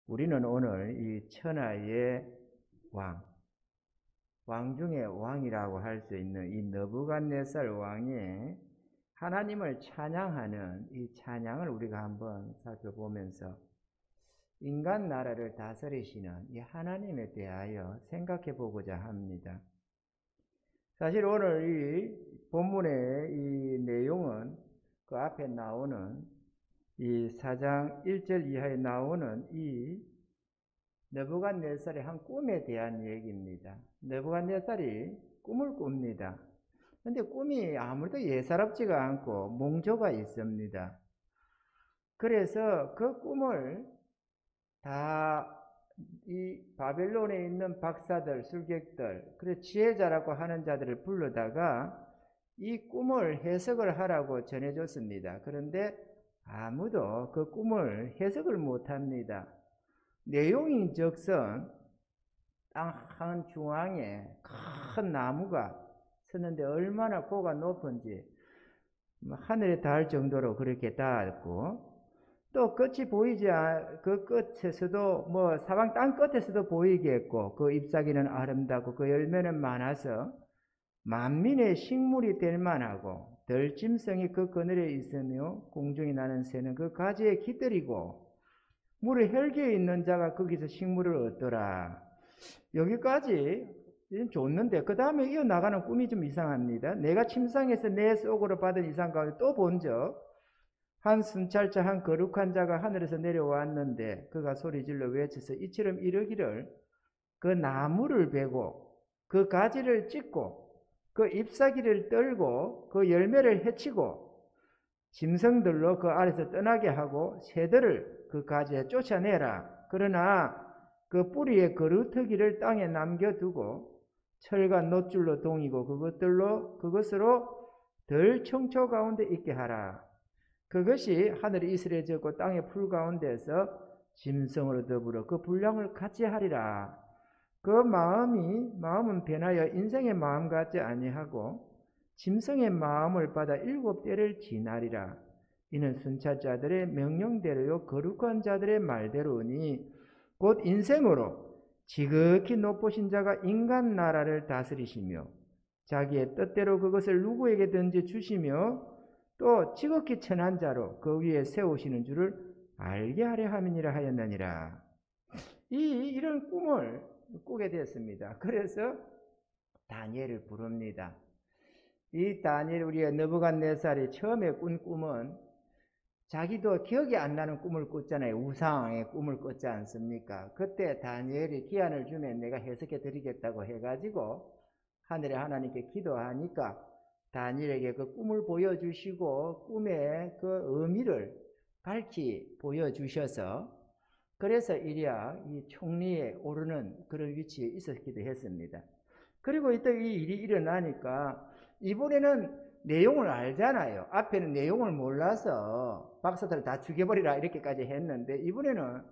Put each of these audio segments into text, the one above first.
우리는 오늘 이 천하의 왕 중의 왕이라고 할 수 있는 이 느부갓네살 왕이 하나님을 찬양하는 이 찬양을 우리가 한번 살펴보면서 인간 나라를 다스리시는 이 하나님에 대하여 생각해 보고자 합니다. 사실 오늘 이 본문의 이 내용은 그 앞에 나오는 이 4장 1절 이하에 나오는 이 느부갓네살의 한 꿈에 대한 얘기입니다. 느부갓네살이 꿈을 꿉니다. 근데 꿈이 아무래도 예사롭지가 않고 몽조가 있습니다. 그래서 그 꿈을 다 이 바벨론에 있는 박사들, 술객들, 그래 지혜자라고 하는 자들을 불러다가 이 꿈을 해석을 하라고 전해줬습니다. 그런데 아무도 그 꿈을 해석을 못합니다. 내용인즉슨 땅 한 중앙에 큰 나무가 섰는데 얼마나 고가 높은지 하늘에 닿을 정도로 그렇게 닿았고, 또 끝이 보이지 그 끝에서도 사방 땅 끝에서도 보이겠고, 그 잎사귀는 아름다고 그 열매는 많아서 만민의 식물이 될 만하고, 들짐승이 그 그늘에 있으며 공중에 나는 새는 그 가지에 깃들이고, 물의 혈기에 있는 자가 거기서 식물을 얻더라. 여기까지 좋는데 그 다음에 이어나가는 꿈이 좀 이상합니다. 내가 침상에서 내 속으로 받은 이상 가운데 또 본적 한 순찰자 한 거룩한 자가 하늘에서 내려왔는데 그가 소리질러 외쳐서 이처럼 이르기를, 그 나무를 베고 그 가지를 찢고 그 잎사귀를 떨고 그 열매를 해치고 짐승들로 그 아래서 떠나게 하고 새들을 그 가지에 쫓아내라. 그러나 그 뿌리의 그루터기를 땅에 남겨두고 철과 놋줄로 동이고 그것으로 덜 청초 가운데 있게 하라. 그것이 하늘이 이스레졌고 땅의 풀 가운데서 짐승으로 더불어 그 분량을 같이 하리라. 그 마음은 변하여 인생의 마음 같지 아니하고 짐승의 마음을 받아 7때를 지나리라. 이는 순찰자들의 명령대로요 거룩한 자들의 말대로니 곧 인생으로 지극히 높으신 자가 인간 나라를 다스리시며 자기의 뜻대로 그것을 누구에게든지 주시며 또 지극히 천한 자로 그 위에 세우시는 줄을 알게 하려 함이니라 하였느니라. 이런 꿈을 꾸게 되었습니다. 그래서 다니엘을 부릅니다. 이 다니엘, 우리가 느부갓네살이 처음에 꾼 꿈은 자기도 기억이 안 나는 꿈을 꿨잖아요. 우상의 꿈을 꿨지 않습니까? 그때 다니엘이 기한을 주면 내가 해석해 드리겠다고 해가지고 하늘의 하나님께 기도하니까 다니엘에게 그 꿈을 보여주시고 꿈의 그 의미를 밝히 보여주셔서 그래서 이리야 이 총리에 오르는 그런 위치에 있었기도 했습니다. 그리고 이때 이 일이 일어나니까 이번에는 내용을 알잖아요. 앞에는 내용을 몰라서 박사들 다 죽여버리라 이렇게까지 했는데, 이번에는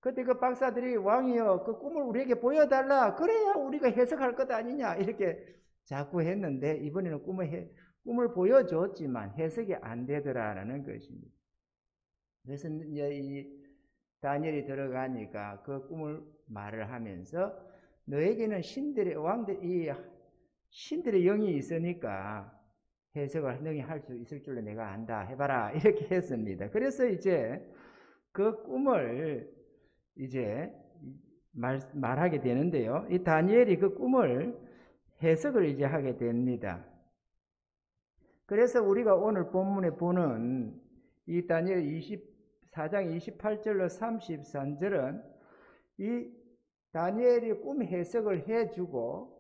그때 그 박사들이 왕이여 그 꿈을 우리에게 보여달라, 그래야 우리가 해석할 것 아니냐 이렇게 자꾸 했는데, 이번에는 꿈을 보여줬지만 해석이 안 되더라라는 것입니다. 그래서 이제 이 다니엘이 들어가니까 그 꿈을 말을 하면서 너에게는 이 신들의 영이 있으니까 해석을 너희 할 수 있을 줄로 내가 안다. 해봐라. 이렇게 했습니다. 그래서 이제 그 꿈을 이제 말하게 되는데요. 이 다니엘이 그 꿈을 해석을 이제 하게 됩니다. 그래서 우리가 오늘 본문에 보는 이 다니엘 24장 28절로 33절은 이 다니엘이 꿈 해석을 해주고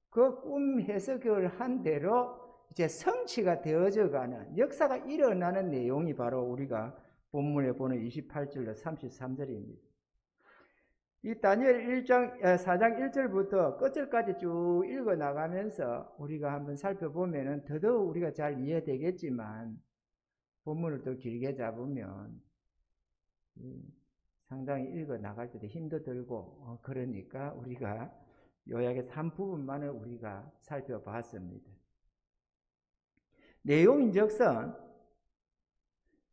그 꿈 해석을 한 대로 이제 성취가 되어져 가는 역사가 일어나는 내용이 바로 우리가 본문에 보는 28절로 33절입니다. 이 다니엘 4장 1절부터 끝절까지 쭉 읽어 나가면서 우리가 한번 살펴보면 더더욱 우리가 잘 이해되겠지만, 본문을 더 길게 잡으면 상당히 읽어 나갈 때도 힘도 들고 그러니까 우리가 요약해서 한 부분만을 우리가 살펴봤습니다. 내용인즉슨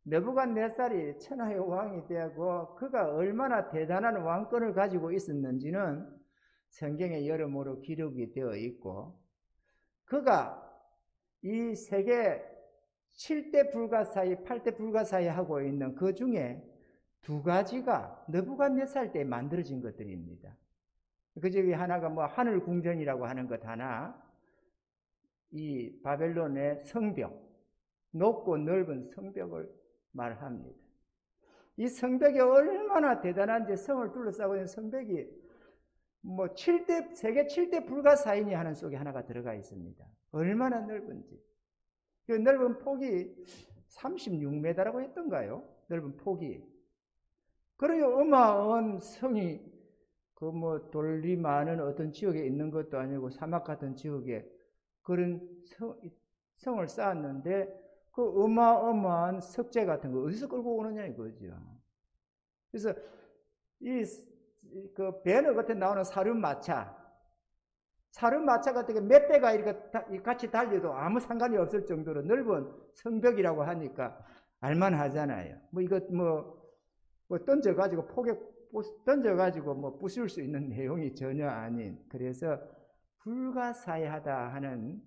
느부갓네살이 천하의 왕이 되고 그가 얼마나 대단한 왕권을 가지고 있었는지는 성경에 여러모로 기록이 되어 있고, 그가 이 세계 7대 불가사의 8대 불가사의 하고 있는 그 중에 두 가지가 느부갓네살 때 만들어진 것들입니다. 그 중에 하나가 뭐 하늘 궁전이라고 하는 것 하나, 이 바벨론의 성벽, 높고 넓은 성벽을 말합니다. 이 성벽이 얼마나 대단한지, 성을 둘러싸고 있는 성벽이 뭐 세계 7대 불가사인이 하는 속에 하나가 들어가 있습니다. 얼마나 넓은지. 그 넓은 폭이 36m라고 했던가요? 넓은 폭이. 그래요. 어마어마한 성이 그 뭐 돌이 많은 어떤 지역에 있는 것도 아니고 사막 같은 지역에 그런 성을 쌓았는데, 그 어마어마한 석재 같은 거 어디서 끌고 오느냐 이거죠. 그래서 그 배너 겉에 나오는 사륜마차 같은 게 몇 대가 이렇게 같이 달려도 아무 상관이 없을 정도로 넓은 성벽이라고 하니까 알만하잖아요. 뭐 이거 뭐 던져가지고 폭에 던져가지고 뭐 부술 수 있는 내용이 전혀 아닌, 그래서 불가사의하다 하는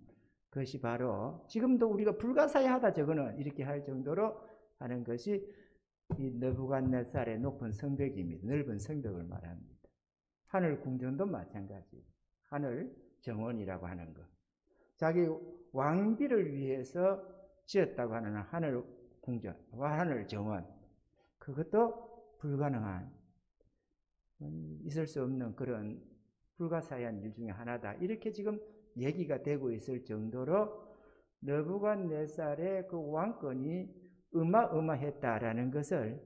것이 바로 지금도 우리가 불가사의하다 저거는 이렇게 할 정도로 하는 것이 이 느부갓네살의 높은 성벽입니다. 넓은 성벽을 말합니다. 하늘 궁전도 마찬가지. 하늘 정원이라고 하는 것. 자기 왕비를 위해서 지었다고 하는 하늘 궁전, 하늘 정원. 그것도 불가능한, 있을 수 없는 그런 불가사의한 일 중에 하나다. 이렇게 지금 얘기가 되고 있을 정도로 느부갓네살의 그 왕권이 어마어마했다라는 것을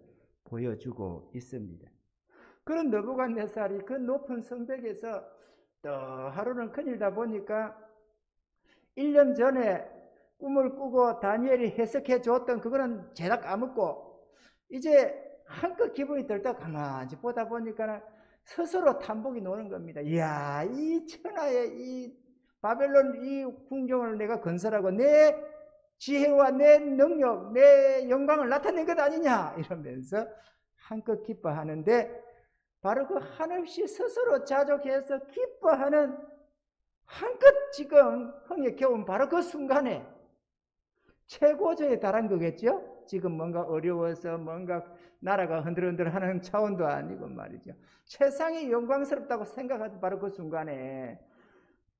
보여주고 있습니다. 그런 느부갓네살이 그 높은 성벽에서 또 하루는 큰일다 보니까 1년 전에 꿈을 꾸고 다니엘이 해석해 줬던 그거는 죄다 까먹고 이제 한껏 기분이 들다 가만히 보다 보니까 스스로 탐복이 노는 겁니다. 이야, 이 천하의 이 바벨론 이 궁정을 내가 건설하고 내 지혜와 내 능력, 내 영광을 나타낸 것 아니냐 이러면서 한껏 기뻐하는데, 바로 그 한없이 스스로 자족해서 기뻐하는 한껏 지금 흥에 겨운 바로 그 순간에 최고조에 달한 거겠죠? 지금 뭔가 어려워서 뭔가 나라가 흔들흔들하는 차원도 아니고 말이죠. 최상의 영광스럽다고 생각하던 바로 그 순간에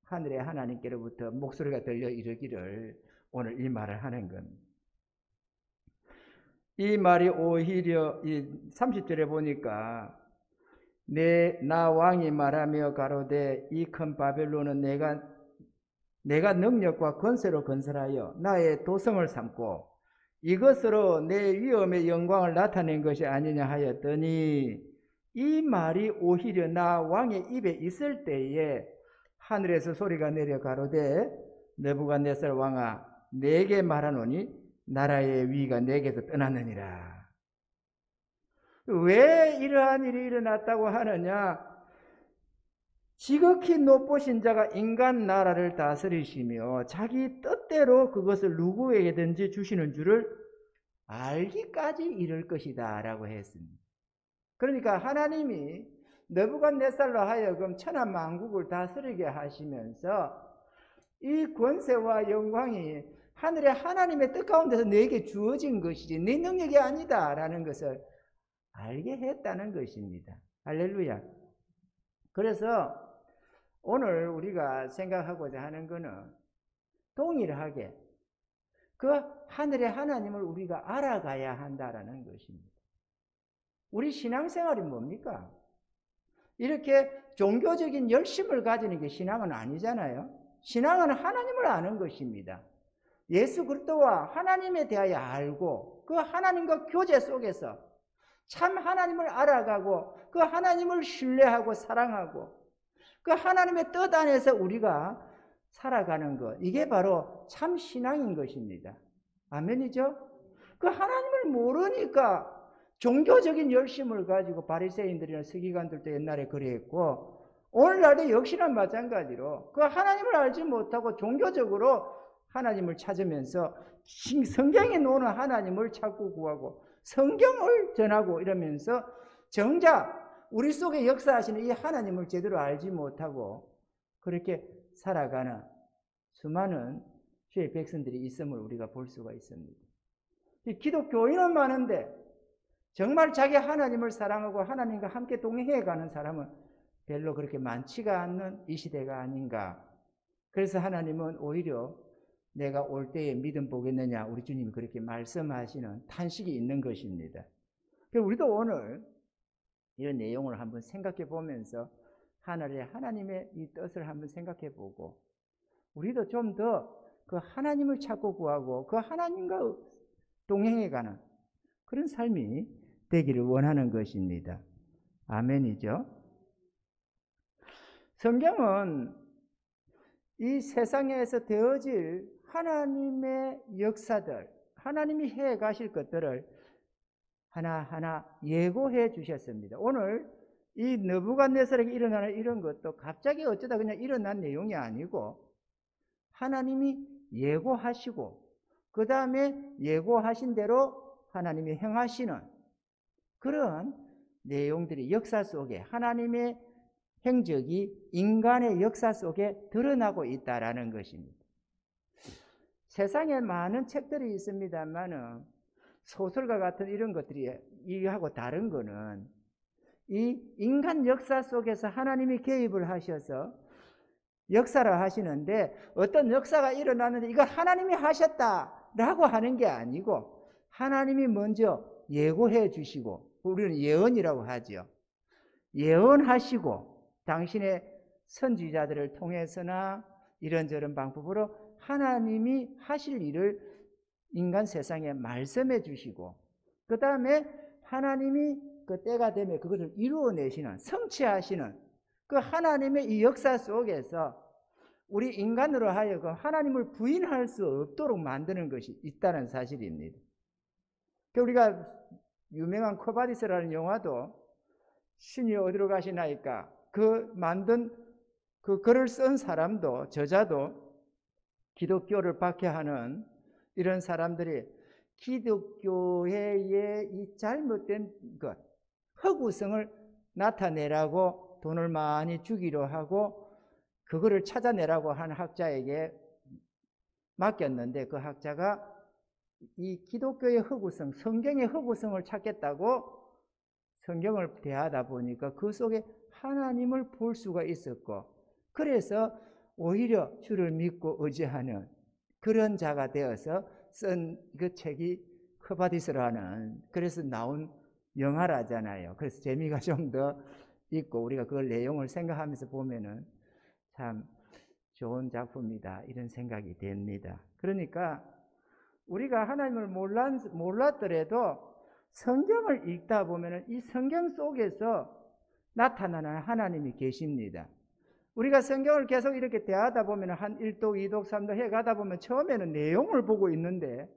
하늘의 하나님께로부터 목소리가 들려 이르기를 오늘 이 말을 하는 겁니다. 이 말이 오히려 이 30절에 보니까 나 왕이 말하며 가로되 이 큰 바벨론은 내가 능력과 권세로 건설하여 나의 도성을 삼고 이것으로 내 위엄의 영광을 나타낸 것이 아니냐 하였더니, 이 말이 오히려 나 왕의 입에 있을 때에 하늘에서 소리가 내려 가로되 느부갓네살 왕아 내게 말하노니 나라의 위가 내게서 떠났느니라. 왜 이러한 일이 일어났다고 하느냐? 지극히 높으신 자가 인간 나라를 다스리시며 자기 뜻대로 그것을 누구에게든지 주시는 줄을 알기까지 이를 것이다 라고 했습니다. 그러니까 하나님이 느부갓네살로 하여금 천하 만국을 다스리게 하시면서 이 권세와 영광이 하늘의 하나님의 뜻 가운데서 내게 주어진 것이지 네 능력이 아니다 라는 것을 알게 했다는 것입니다. 할렐루야. 그래서 오늘 우리가 생각하고자 하는 것은 동일하게 그 하늘의 하나님을 우리가 알아가야 한다라는 것입니다. 우리 신앙생활이 뭡니까? 이렇게 종교적인 열심을 가지는 게 신앙은 아니잖아요. 신앙은 하나님을 아는 것입니다. 예수 그리스도와 하나님에 대하여 알고 그 하나님과 교제 속에서 참 하나님을 알아가고 그 하나님을 신뢰하고 사랑하고 그 하나님의 뜻 안에서 우리가 살아가는 것, 이게 바로 참 신앙인 것입니다. 아멘이죠? 그 하나님을 모르니까 종교적인 열심을 가지고 바리새인들이나 서기관들도 옛날에 그랬고 오늘날도 역시나 마찬가지로 그 하나님을 알지 못하고 종교적으로 하나님을 찾으면서 성경에 나오는 하나님을 찾고 구하고 성경을 전하고 이러면서 정작 우리 속에 역사하시는 이 하나님을 제대로 알지 못하고 그렇게 살아가는 수많은 주의 백성들이 있음을 우리가 볼 수가 있습니다. 기독교인은 많은데 정말 자기 하나님을 사랑하고 하나님과 함께 동행해가는 사람은 별로 그렇게 많지가 않는 이 시대가 아닌가. 그래서 하나님은 오히려 내가 올 때에 믿음 보겠느냐 우리 주님이 그렇게 말씀하시는 탄식이 있는 것입니다. 그래서 우리도 오늘 이런 내용을 한번 생각해 보면서 하늘의 하나님의 이 뜻을 한번 생각해 보고 우리도 좀 더 그 하나님을 찾고 구하고 그 하나님과 동행해가는 그런 삶이 되기를 원하는 것입니다. 아멘이죠. 성경은 이 세상에서 되어질 하나님의 역사들, 하나님이 해 가실 것들을 하나하나 예고해 주셨습니다. 오늘 이 느부갓네살에게 일어나는 이런 것도 갑자기 어쩌다 그냥 일어난 내용이 아니고 하나님이 예고하시고 그 다음에 예고하신 대로 하나님이 행하시는 그런 내용들이 역사 속에 하나님의 행적이 인간의 역사 속에 드러나고 있다라는 것입니다. 세상에 많은 책들이 있습니다만은 소설과 같은 이런 것들이 이하고 다른 거는 이 인간 역사 속에서 하나님이 개입을 하셔서 역사를 하시는데 어떤 역사가 일어나는데 이걸 하나님이 하셨다라고 하는 게 아니고 하나님이 먼저 예고해 주시고 우리는 예언이라고 하죠. 예언하시고 당신의 선지자들을 통해서나 이런저런 방법으로 하나님이 하실 일을 인간 세상에 말씀해 주시고 그 다음에 하나님이 그 때가 되면 그것을 이루어내시는 성취하시는 그 하나님의 이 역사 속에서 우리 인간으로 하여금 하나님을 부인할 수 없도록 만드는 것이 있다는 사실입니다. 우리가 유명한 코바디스라는 영화도 신이 어디로 가시나이까 그 만든 그 글을 쓴 사람도 저자도 기독교를 박해하는 이런 사람들이 기독교의 이 잘못된 것, 허구성을 나타내라고 돈을 많이 주기로 하고 그거를 찾아내라고 한 학자에게 맡겼는데 그 학자가 이 기독교의 허구성, 성경의 허구성을 찾겠다고 성경을 대하다 보니까 그 속에 하나님을 볼 수가 있었고 그래서 오히려 주를 믿고 의지하는 그런 자가 되어서 쓴 그 책이 커바디스라는 그래서 나온 영화라잖아요. 그래서 재미가 좀 더 있고 우리가 그 내용을 생각하면서 보면은 참 좋은 작품이다 이런 생각이 됩니다. 그러니까 우리가 하나님을 몰랐더라도 성경을 읽다 보면은 이 성경 속에서 나타나는 하나님이 계십니다. 우리가 성경을 계속 이렇게 대하다 보면 한 1독, 2독, 3독 해가다 보면 처음에는 내용을 보고 있는데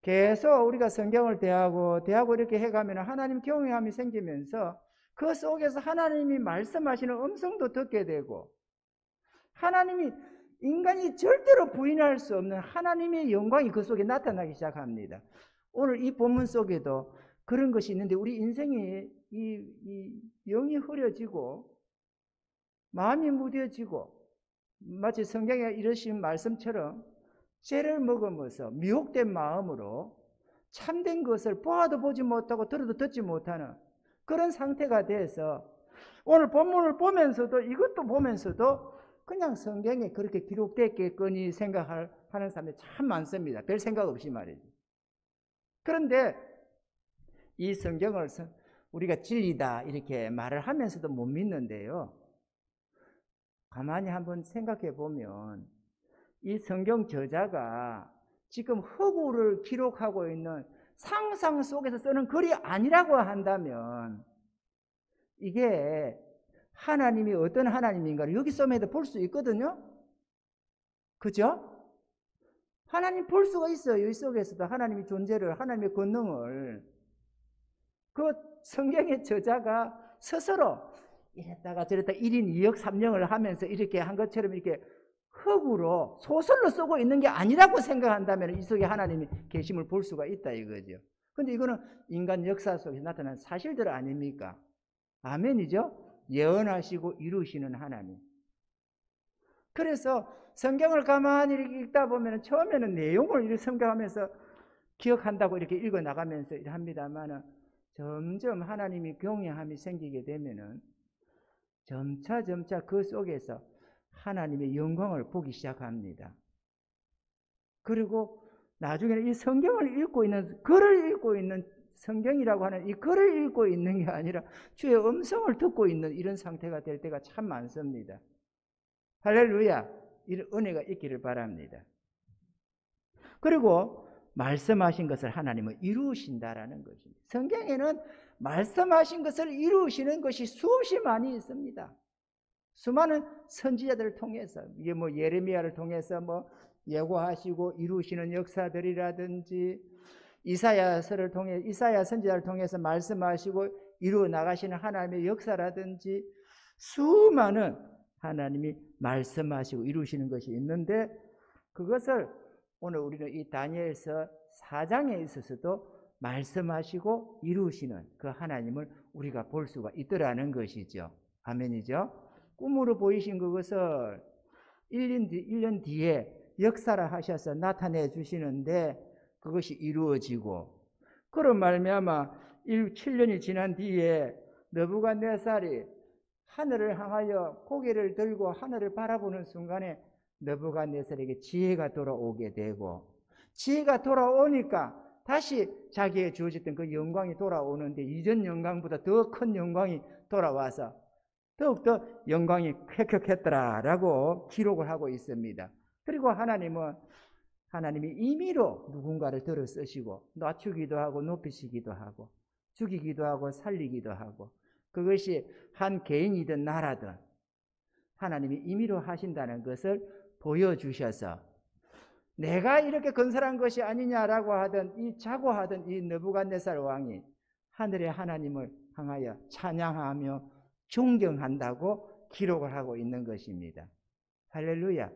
계속 우리가 성경을 대하고 이렇게 해가면 하나님 경외함이 생기면서 그 속에서 하나님이 말씀하시는 음성도 듣게 되고 하나님이 인간이 절대로 부인할 수 없는 하나님의 영광이 그 속에 나타나기 시작합니다. 오늘 이 본문 속에도 그런 것이 있는데 우리 인생이 이 영이 흐려지고 마음이 무뎌지고 마치 성경에 이러신 말씀처럼 죄를 먹으면서 미혹된 마음으로 참된 것을 보아도 보지 못하고 들어도 듣지 못하는 그런 상태가 돼서 오늘 본문을 보면서도 이것도 보면서도 그냥 성경에 그렇게 기록됐겠거니 생각하는 사람들이 참 많습니다. 별 생각 없이 말이죠. 그런데 이 성경을 우리가 진리다 이렇게 말을 하면서도 못 믿는데요. 가만히 한번 생각해 보면 이 성경 저자가 지금 허구를 기록하고 있는 상상 속에서 쓰는 글이 아니라고 한다면 이게 하나님이 어떤 하나님인가를 여기 som에도 볼 수 있거든요. 그죠? 하나님 볼 수가 있어요. 이 속에서도 하나님의 존재를, 하나님의 권능을. 그 성경의 저자가 스스로 이랬다가 저랬다 1인 2역 3역을 하면서 이렇게 한 것처럼 이렇게 흙으로 소설로 쓰고 있는 게 아니라고 생각한다면 이 속에 하나님이 계심을 볼 수가 있다 이거죠. 근데 이거는 인간 역사 속에서 나타난 사실들 아닙니까? 아멘이죠? 예언하시고 이루시는 하나님. 그래서 성경을 가만히 이렇게 읽다 보면 처음에는 내용을 이렇게 성경하면서 기억한다고 이렇게 읽어 나가면서 합니다만 점점 하나님이 경외함이 생기게 되면은 점차 그 속에서 하나님의 영광을 보기 시작합니다. 그리고 나중에는 이 성경을 읽고 있는, 글을 읽고 있는 성경이라고 하는 이 글을 읽고 있는 게 아니라 주의 음성을 듣고 있는 이런 상태가 될 때가 참 많습니다. 할렐루야. 이런 은혜가 있기를 바랍니다. 그리고 말씀하신 것을 하나님은 이루신다라는 것입니다. 성경에는 말씀하신 것을 이루시는 것이 수없이 많이 있습니다. 수많은 선지자들을 통해서, 이게 뭐 예레미야를 통해서 뭐 예고하시고 이루시는 역사들이라든지 이사야 선지자를 통해서 말씀하시고 이루어 나가시는 하나님의 역사라든지 수많은 하나님이 말씀하시고 이루시는 것이 있는데 그것을 오늘 우리는 이 다니엘서 4장에 있어서도 말씀하시고 이루시는 그 하나님을 우리가 볼 수가 있더라는 것이죠. 아멘이죠. 꿈으로 보이신 그것을 1년 뒤에 역사를 하셔서 나타내 주시는데 그것이 이루어지고 그런 말미암아 7년이 지난 뒤에 느부갓네살이 하늘을 향하여 고개를 들고 하늘을 바라보는 순간에 느부갓네살에게 지혜가 돌아오게 되고 지혜가 돌아오니까 다시 자기의 주어졌던 그 영광이 돌아오는데 이전 영광보다 더 큰 영광이 돌아와서 더욱더 영광이 쾌쾌했더라라고 기록을 하고 있습니다. 그리고 하나님이 임의로 누군가를 들어 쓰시고 낮추기도 하고 높이시기도 하고 죽이기도 하고 살리기도 하고 그것이 한 개인이든 나라든 하나님이 임의로 하신다는 것을 보여주셔서 내가 이렇게 건설한 것이 아니냐라고 하던 이 자고하던 이 느부갓네살 왕이 하늘의 하나님을 향하여 찬양하며 존경한다고 기록을 하고 있는 것입니다. 할렐루야.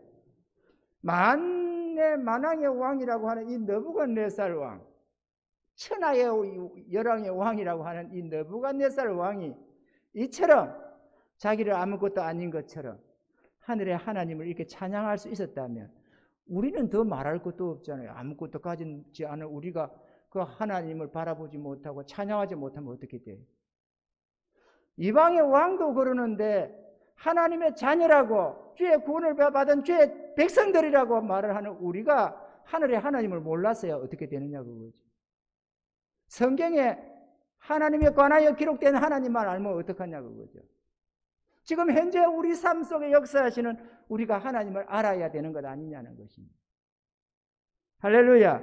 만왕의 왕이라고 하는 이 느부갓네살 왕, 천하의 열왕의 왕이라고 하는 이 느부갓네살 왕이 이처럼 자기를 아무것도 아닌 것처럼 하늘의 하나님을 이렇게 찬양할 수 있었다면 우리는 더 말할 것도 없잖아요. 아무것도 가지지 않은 우리가 그 하나님을 바라보지 못하고 찬양하지 못하면 어떻게 돼요? 이방의 왕도 그러는데 하나님의 자녀라고 주의 구원을 받은 주의 백성들이라고 말을 하는 우리가 하늘의 하나님을 몰랐어야 어떻게 되느냐 그거죠. 성경에 하나님에 관하여 기록된 하나님만 알면 어떡하냐 그거죠. 지금 현재 우리 삶 속에 역사하시는 우리가 하나님을 알아야 되는 것 아니냐는 것입니다. 할렐루야.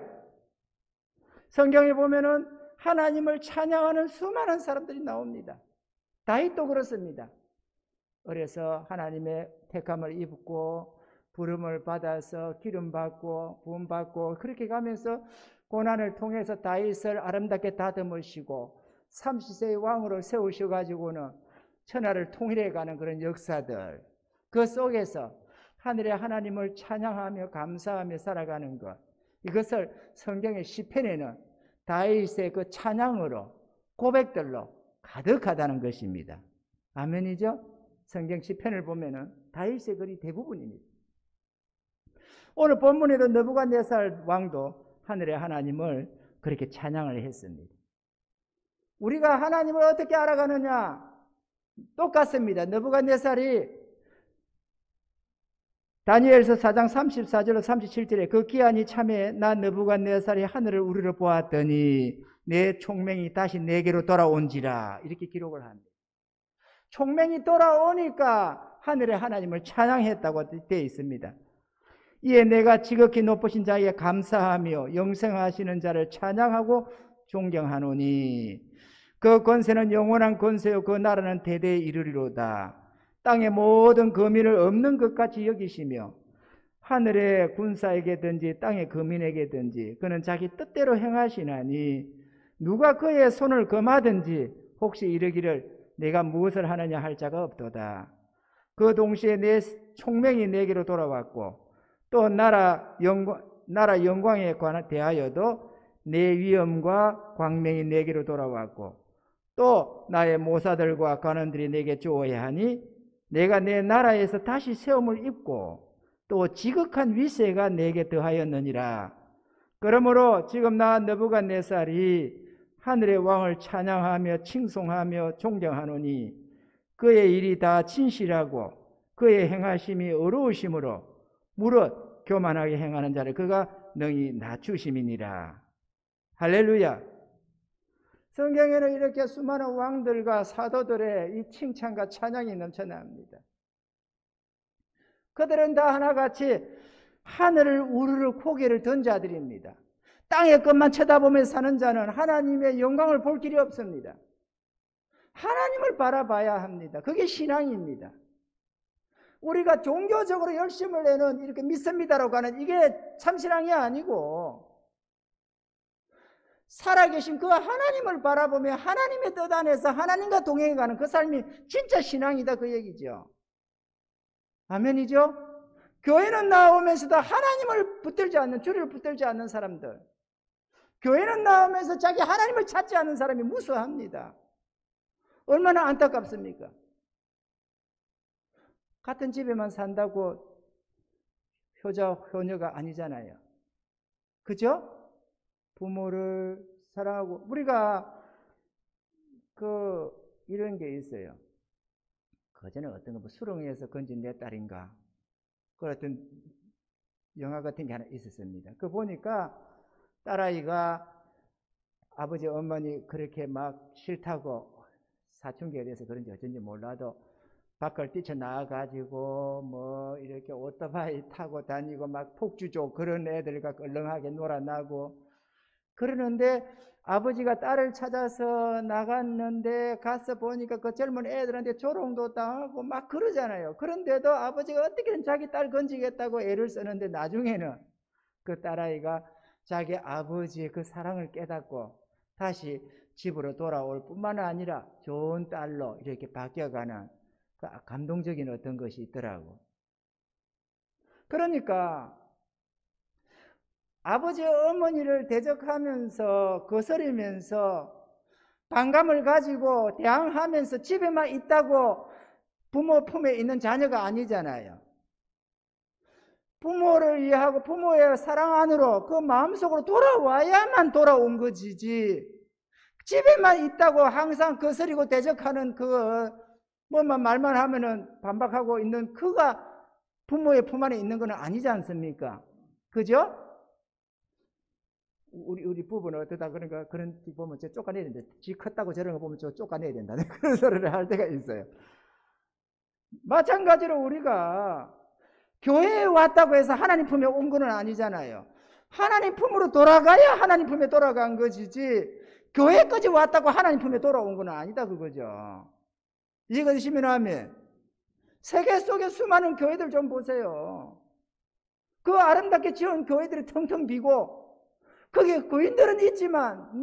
성경에 보면은 하나님을 찬양하는 수많은 사람들이 나옵니다. 다윗도 그렇습니다. 어려서 하나님의 택함을 입고 부름을 받아서 기름받고 부음받고 그렇게 가면서 고난을 통해서 다윗을 아름답게 다듬으시고 30세의 왕으로 세우셔가지고는 천하를 통일해가는 그런 역사들 그 속에서 하늘의 하나님을 찬양하며 감사하며 살아가는 것 이것을 성경의 시편에는 다윗의 그 찬양으로 고백들로 가득하다는 것입니다. 아멘이죠? 성경 시편을 보면은 다윗의 글이 대부분입니다. 오늘 본문에도 느부갓네살 왕도 하늘의 하나님을 그렇게 찬양을 했습니다. 우리가 하나님을 어떻게 알아가느냐? 똑같습니다. 느부갓네살이 다니엘서 4장 34절로 37절에 그 기한이 참에 나 느부갓네살이 하늘을 우러러 보았더니 내 총명이 다시 내게로 돌아온지라 이렇게 기록을 합니다. 총명이 돌아오니까 하늘의 하나님을 찬양했다고 되어 있습니다. 이에 내가 지극히 높으신 자에 감사하며 영생하시는 자를 찬양하고 존경하노니 그 권세는 영원한 권세요 그 나라는 대대에 이르리로다. 땅의 모든 거민을 없는 것 같이 여기시며 하늘의 군사에게든지 땅의 거민에게든지 그는 자기 뜻대로 행하시나니 누가 그의 손을 금하든지 혹시 이르기를 내가 무엇을 하느냐 할 자가 없도다. 그 동시에 내 총명이 내게로 돌아왔고 또 나라 영광에 대하여도 내 위엄과 광명이 내게로 돌아왔고 또 나의 모사들과 관원들이 내게 좋아하니 내가 내 나라에서 다시 세움을 입고 또 지극한 위세가 내게 더하였느니라. 그러므로 지금 나 느부갓네살이 하늘의 왕을 찬양하며 칭송하며 존경하노니 그의 일이 다 진실하고 그의 행하심이 어려우심으로 무릇 교만하게 행하는 자를 그가 능히 낮추심이니라. 할렐루야. 성경에는 이렇게 수많은 왕들과 사도들의 이 칭찬과 찬양이 넘쳐납니다. 그들은 다 하나같이 하늘을 우르르 고개를 든 자들입니다. 땅의 것만 쳐다보며 사는 자는 하나님의 영광을 볼 길이 없습니다. 하나님을 바라봐야 합니다. 그게 신앙입니다. 우리가 종교적으로 열심을 내는 이렇게 믿습니다라고 하는 이게 참신앙이 아니고 살아계신 그 하나님을 바라보며 하나님의 뜻 안에서 하나님과 동행해가는 그 삶이 진짜 신앙이다 그 얘기죠. 아멘이죠? 교회는 나오면서도 하나님을 붙들지 않는, 주를 붙들지 않는 사람들, 교회는 나오면서 자기 하나님을 찾지 않는 사람이 무수합니다. 얼마나 안타깝습니까? 같은 집에만 산다고 효녀가 아니잖아요. 그죠? 부모를 사랑하고, 우리가 이런 게 있어요. 그전에 어떤 거 수렁에서 건진 내 딸인가, 그 어떤 영화 같은 게 하나 있었습니다. 그 보니까 딸아이가 아버지 어머니 그렇게 막 싫다고, 사춘기에 대해서 그런지 어쩐지 몰라도 밖을 뛰쳐나와가지고 뭐 이렇게 오토바이 타고 다니고 막 폭주족 그런 애들과 껄렁하게 놀아나고 그러는데, 아버지가 딸을 찾아서 나갔는데 가서 보니까 그 젊은 애들한테 조롱도 당하고 막 그러잖아요. 그런데도 아버지가 어떻게든 자기 딸 건지겠다고 애를 쓰는데 나중에는 그 딸아이가 자기 아버지의 그 사랑을 깨닫고 다시 집으로 돌아올 뿐만 아니라 좋은 딸로 이렇게 바뀌어가는 그 감동적인 어떤 것이 있더라고. 그러니까 아버지 어머니를 대적하면서 거스리면서 반감을 가지고 대항하면서 집에만 있다고 부모 품에 있는 자녀가 아니잖아요. 부모를 이해하고 부모의 사랑 안으로 그 마음속으로 돌아와야만 돌아온 것이지, 집에만 있다고 항상 거스리고 대적하는 뭐만 말만 하면은 반박하고 있는 그가 부모의 품 안에 있는 건 아니지 않습니까? 그죠? 우리 부부는 어떠다 그러니까 그런 데 보면 저 쫓아내야 된다. 지 컸다고 저런 거 보면 저 쫓아내야 된다. 그런 소리를 할 때가 있어요. 마찬가지로 우리가 교회에 왔다고 해서 하나님 품에 온 건 아니잖아요. 하나님 품으로 돌아가야 하나님 품에 돌아간 것이지, 교회까지 왔다고 하나님 품에 돌아온 건 아니다 그거죠. 이해가 되시면 하면, 세계 속에 수많은 교회들 좀 보세요. 그 아름답게 지은 교회들이 텅텅 비고 거기에 교인들은 있지만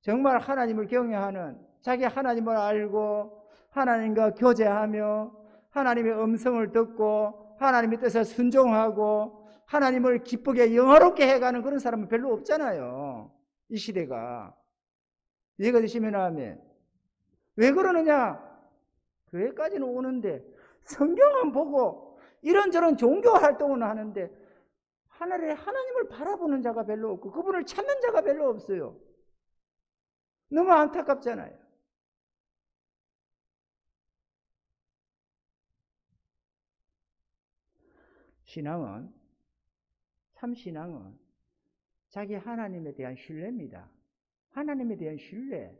정말 하나님을 경외하는, 자기 하나님을 알고 하나님과 교제하며 하나님의 음성을 듣고 하나님의 뜻에 순종하고 하나님을 기쁘게 영화롭게 해가는 그런 사람은 별로 없잖아요, 이 시대가. 이해가 되시면 하면, 왜 그러느냐? 교회까지는 오는데 성경은 보고 이런저런 종교 활동은 하는데 하나님을 바라보는 자가 별로 없고 그분을 찾는 자가 별로 없어요. 너무 안타깝잖아요. 참 신앙은 자기 하나님에 대한 신뢰입니다. 하나님에 대한 신뢰.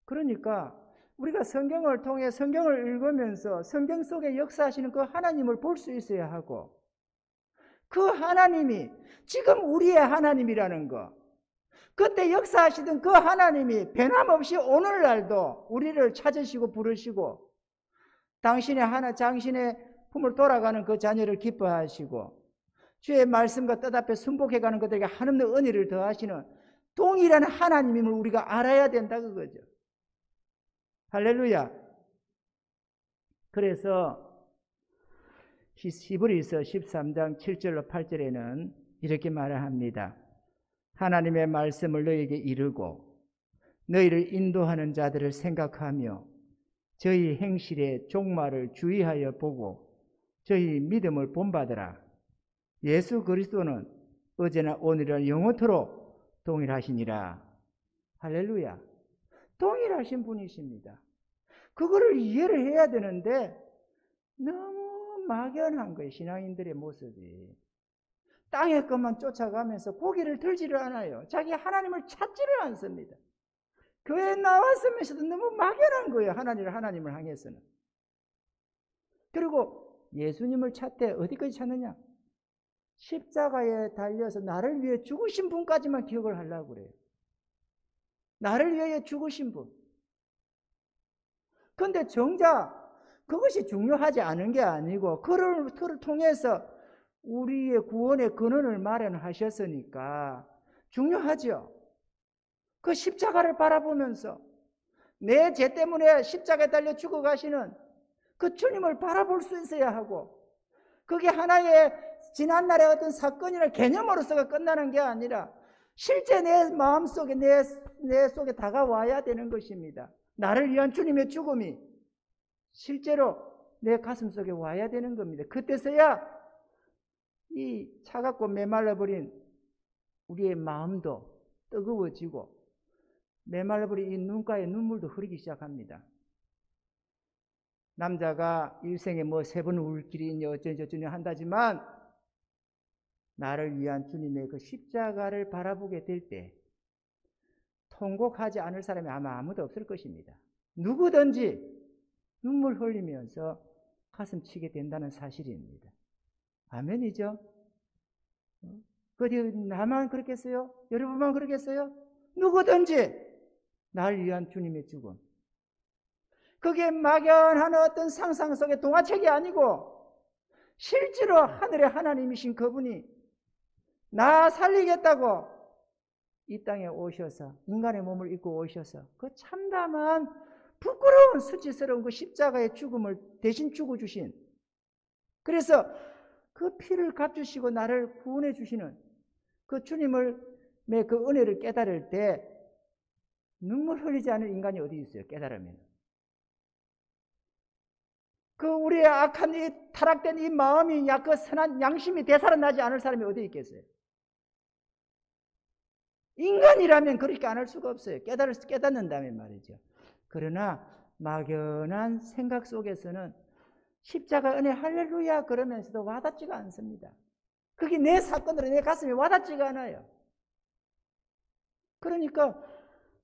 그러니까 우리가 성경을 통해 성경을 읽으면서 성경 속에 역사하시는 그 하나님을 볼 수 있어야 하고, 그 하나님이 지금 우리의 하나님이라는 거, 그때 역사하시던 그 하나님이 변함없이 오늘날도 우리를 찾으시고 부르시고 당신의 품을 돌아가는 그 자녀를 기뻐하시고 주의 말씀과 뜻 앞에 순복해가는 것들에게 한없는 은혜를 더하시는 동일한 하나님임을 우리가 알아야 된다 그거죠. 할렐루야. 그래서 히브리서 13장 7절로 8절에는 이렇게 말을 합니다. 하나님의 말씀을 너희에게 이르고 너희를 인도하는 자들을 생각하며 저희 행실의 종말을 주의하여 보고 저희 믿음을 본받으라. 예수 그리스도는 어제나 오늘이나 영원토록 동일하시니라. 할렐루야. 동일하신 분이십니다. 그거를 이해를 해야 되는데 너무 막연한 거예요. 신앙인들의 모습이. 땅의 것만 쫓아가면서 고개를 들지를 않아요. 자기 하나님을 찾지를 않습니다. 교회에 나왔으면서도 너무 막연한 거예요. 하나님을 향해서는. 그리고 예수님을 찾되 어디까지 찾느냐? 십자가에 달려서 나를 위해 죽으신 분까지만 기억을 하려고 그래요. 나를 위해 죽으신 분. 그런데 정작 그것이 중요하지 않은 게 아니고 그를 통해서 우리의 구원의 근원을 마련하셨으니까 중요하죠. 그 십자가를 바라보면서 내 죄 때문에 십자가에 달려 죽어가시는 그 주님을 바라볼 수 있어야 하고, 그게 하나의 지난날의 어떤 사건이나 개념으로서가 끝나는 게 아니라 실제 내 마음속에 내 속에 다가와야 되는 것입니다. 나를 위한 주님의 죽음이 실제로 내 가슴 속에 와야 되는 겁니다. 그때서야 이 차갑고 메말라버린 우리의 마음도 뜨거워지고 메말라버린 이 눈가에 눈물도 흐르기 시작합니다. 남자가 일생에 뭐 3번 울 길이 있니 어쩌니 한다지만 나를 위한 주님의 그 십자가를 바라보게 될 때 통곡하지 않을 사람이 아마 아무도 없을 것입니다. 누구든지 눈물 흘리면서 가슴 치게 된다는 사실입니다. 아멘이죠? 그런데 나만 그렇겠어요? 여러분만 그렇겠어요? 누구든지 나를 위한 주님의 죽음. 그게 막연한 어떤 상상 속의 동화책이 아니고 실제로 하늘의 하나님이신 그분이 나 살리겠다고 이 땅에 오셔서 인간의 몸을 입고 오셔서 그 참담한 부끄러운 수치스러운 그 십자가의 죽음을 대신 죽어주신, 그래서 그 피를 값주시고 나를 구원해 주시는 그 주님의 그 은혜를 깨달을 때 눈물 흘리지 않는 인간이 어디 있어요? 깨달으면. 그 우리의 악한 이 타락된 이 마음이 그 선한 양심이 되살아나지 않을 사람이 어디 있겠어요? 인간이라면 그렇게 안 할 수가 없어요. 깨닫는다면 말이죠. 그러나 막연한 생각 속에서는 십자가 은혜 할렐루야 그러면서도 와닿지가 않습니다. 그게 내 사건으로 내 가슴에 와닿지가 않아요. 그러니까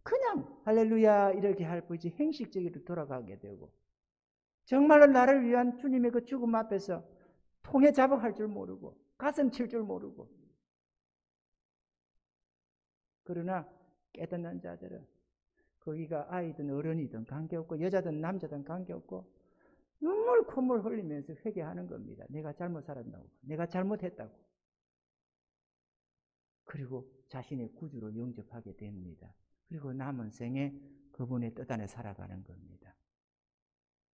그냥 할렐루야 이렇게 할 뿐이지 행식적으로 돌아가게 되고, 정말로 나를 위한 주님의 그 죽음 앞에서 통해 자복할 줄 모르고 가슴 칠 줄 모르고. 그러나 깨닫는 자들은 거기가 아이든 어른이든 관계없고 여자든 남자든 관계없고 눈물 콧물 흘리면서 회개하는 겁니다. 내가 잘못 살았다고, 내가 잘못했다고. 그리고 자신의 구주로 영접하게 됩니다. 그리고 남은 생에 그분의 뜻 안에 살아가는 겁니다.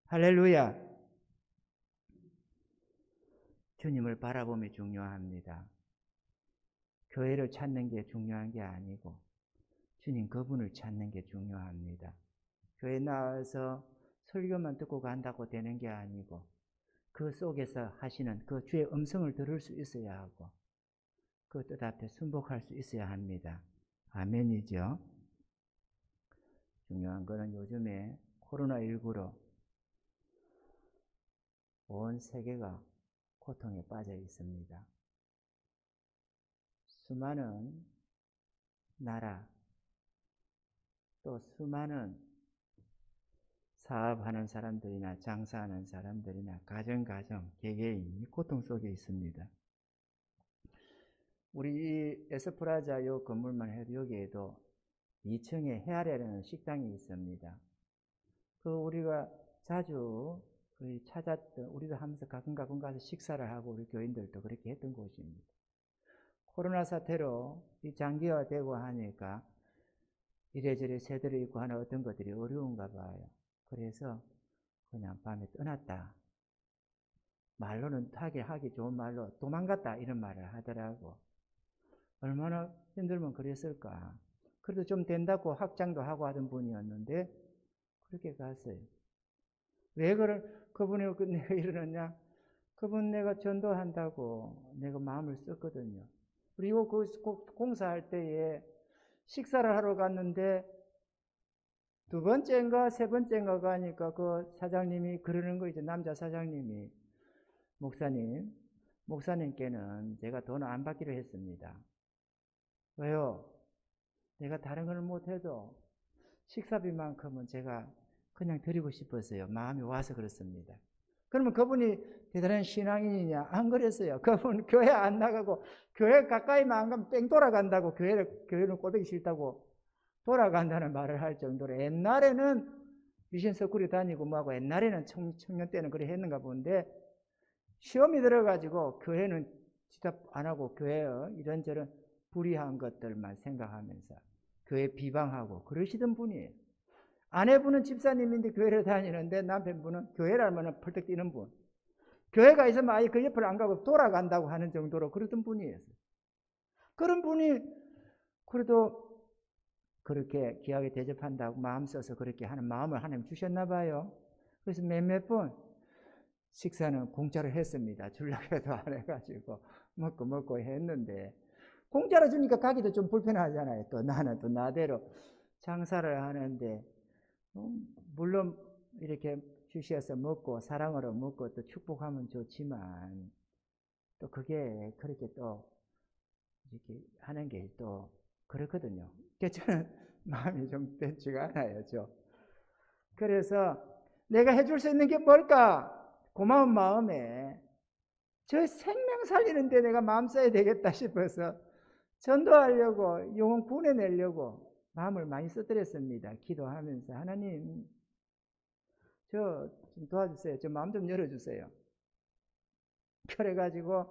할렐루야. 주님을 바라봄이 중요합니다. 교회를 찾는 게 중요한 게 아니고 주님 그분을 찾는 게 중요합니다. 교회 나와서 설교만 듣고 간다고 되는 게 아니고 그 속에서 하시는 그 주의 음성을 들을 수 있어야 하고 그 뜻 앞에 순복할 수 있어야 합니다. 아멘이죠. 중요한 거는 요즘에 코로나19로 온 세계가 고통에 빠져 있습니다. 수많은 나라 또 수많은 사업하는 사람들이나 장사하는 사람들이나 가정, 개개인이 고통 속에 있습니다. 우리 에스프라자 요 건물만 해도 여기에도 2층에 헤아레라는 식당이 있습니다. 그 우리가 자주 찾았던, 우리도 하면서 가끔 가서 식사를 하고 우리 교인들도 그렇게 했던 곳입니다. 코로나 사태로 이 장기화되고 하니까 이래저래 세대를 입고 하는 어떤 것들이 어려운가 봐요. 그래서 그냥 밤에 떠났다. 말로는 하기 좋은 말로 도망갔다 이런 말을 하더라고. 얼마나 힘들면 그랬을까. 그래도 좀 된다고 확장도 하고 하던 분이었는데 그렇게 갔어요. 왜 그분이 내가 이러느냐. 그분 내가 전도한다고 내가 마음을 썼거든요. 그리고 그 공사할 때에 식사를 하러 갔는데 두 번째인가 세 번째인가 가니까 그 사장님이 그러는 거 이제 남자 사장님이 목사님께는 제가 돈을 안 받기로 했습니다. 왜요? 내가 다른 걸 못해도 식사비만큼은 제가 그냥 드리고 싶었어요. 마음이 와서 그렇습니다. 그러면 그분이 대단한 신앙인이냐? 안 그랬어요. 그분 교회 안 나가고 교회 가까이만 안 가면 뺑 돌아간다고 교회는 꼴보기 싫다고 돌아간다는 말을 할 정도로 옛날에는 미신 서구리 다니고 뭐하고 옛날에는 청년 때는 그래 했는가 본데 시험이 들어가지고 교회는 진짜 안 하고 교회 이런저런 불의한 것들만 생각하면서 교회 비방하고 그러시던 분이에요. 아내분은 집사님인데 교회를 다니는데 남편분은 교회라면 펄떡 뛰는 분. 교회가 있으면 아예 그 옆을 안 가고 돌아간다고 하는 정도로 그러던 분이에요. 그런 분이 그래도 그렇게 귀하게 대접한다고 마음 써서 그렇게 하는 마음을 하나님 주셨나 봐요. 그래서 몇몇 번 식사는 공짜로 했습니다. 주려고 해도 안 해가지고 먹고 했는데 공짜로 주니까 가기도 좀 불편하잖아요. 또 나는 또 나대로 장사를 하는데 물론 이렇게 주셔서 먹고 사랑으로 먹고 또 축복하면 좋지만 또 그게 그렇게 또 이렇게 하는 게 또 그렇거든요. 그래서 저는 마음이 좀 편치가 않아요. 그래서 내가 해줄 수 있는 게 뭘까? 고마운 마음에 저 생명 살리는데 내가 마음 써야 되겠다 싶어서 전도하려고 영혼 구해내려고 마음을 많이 써드렸습니다. 기도하면서 하나님 저 좀 도와주세요. 저 마음 좀 열어주세요. 그래가지고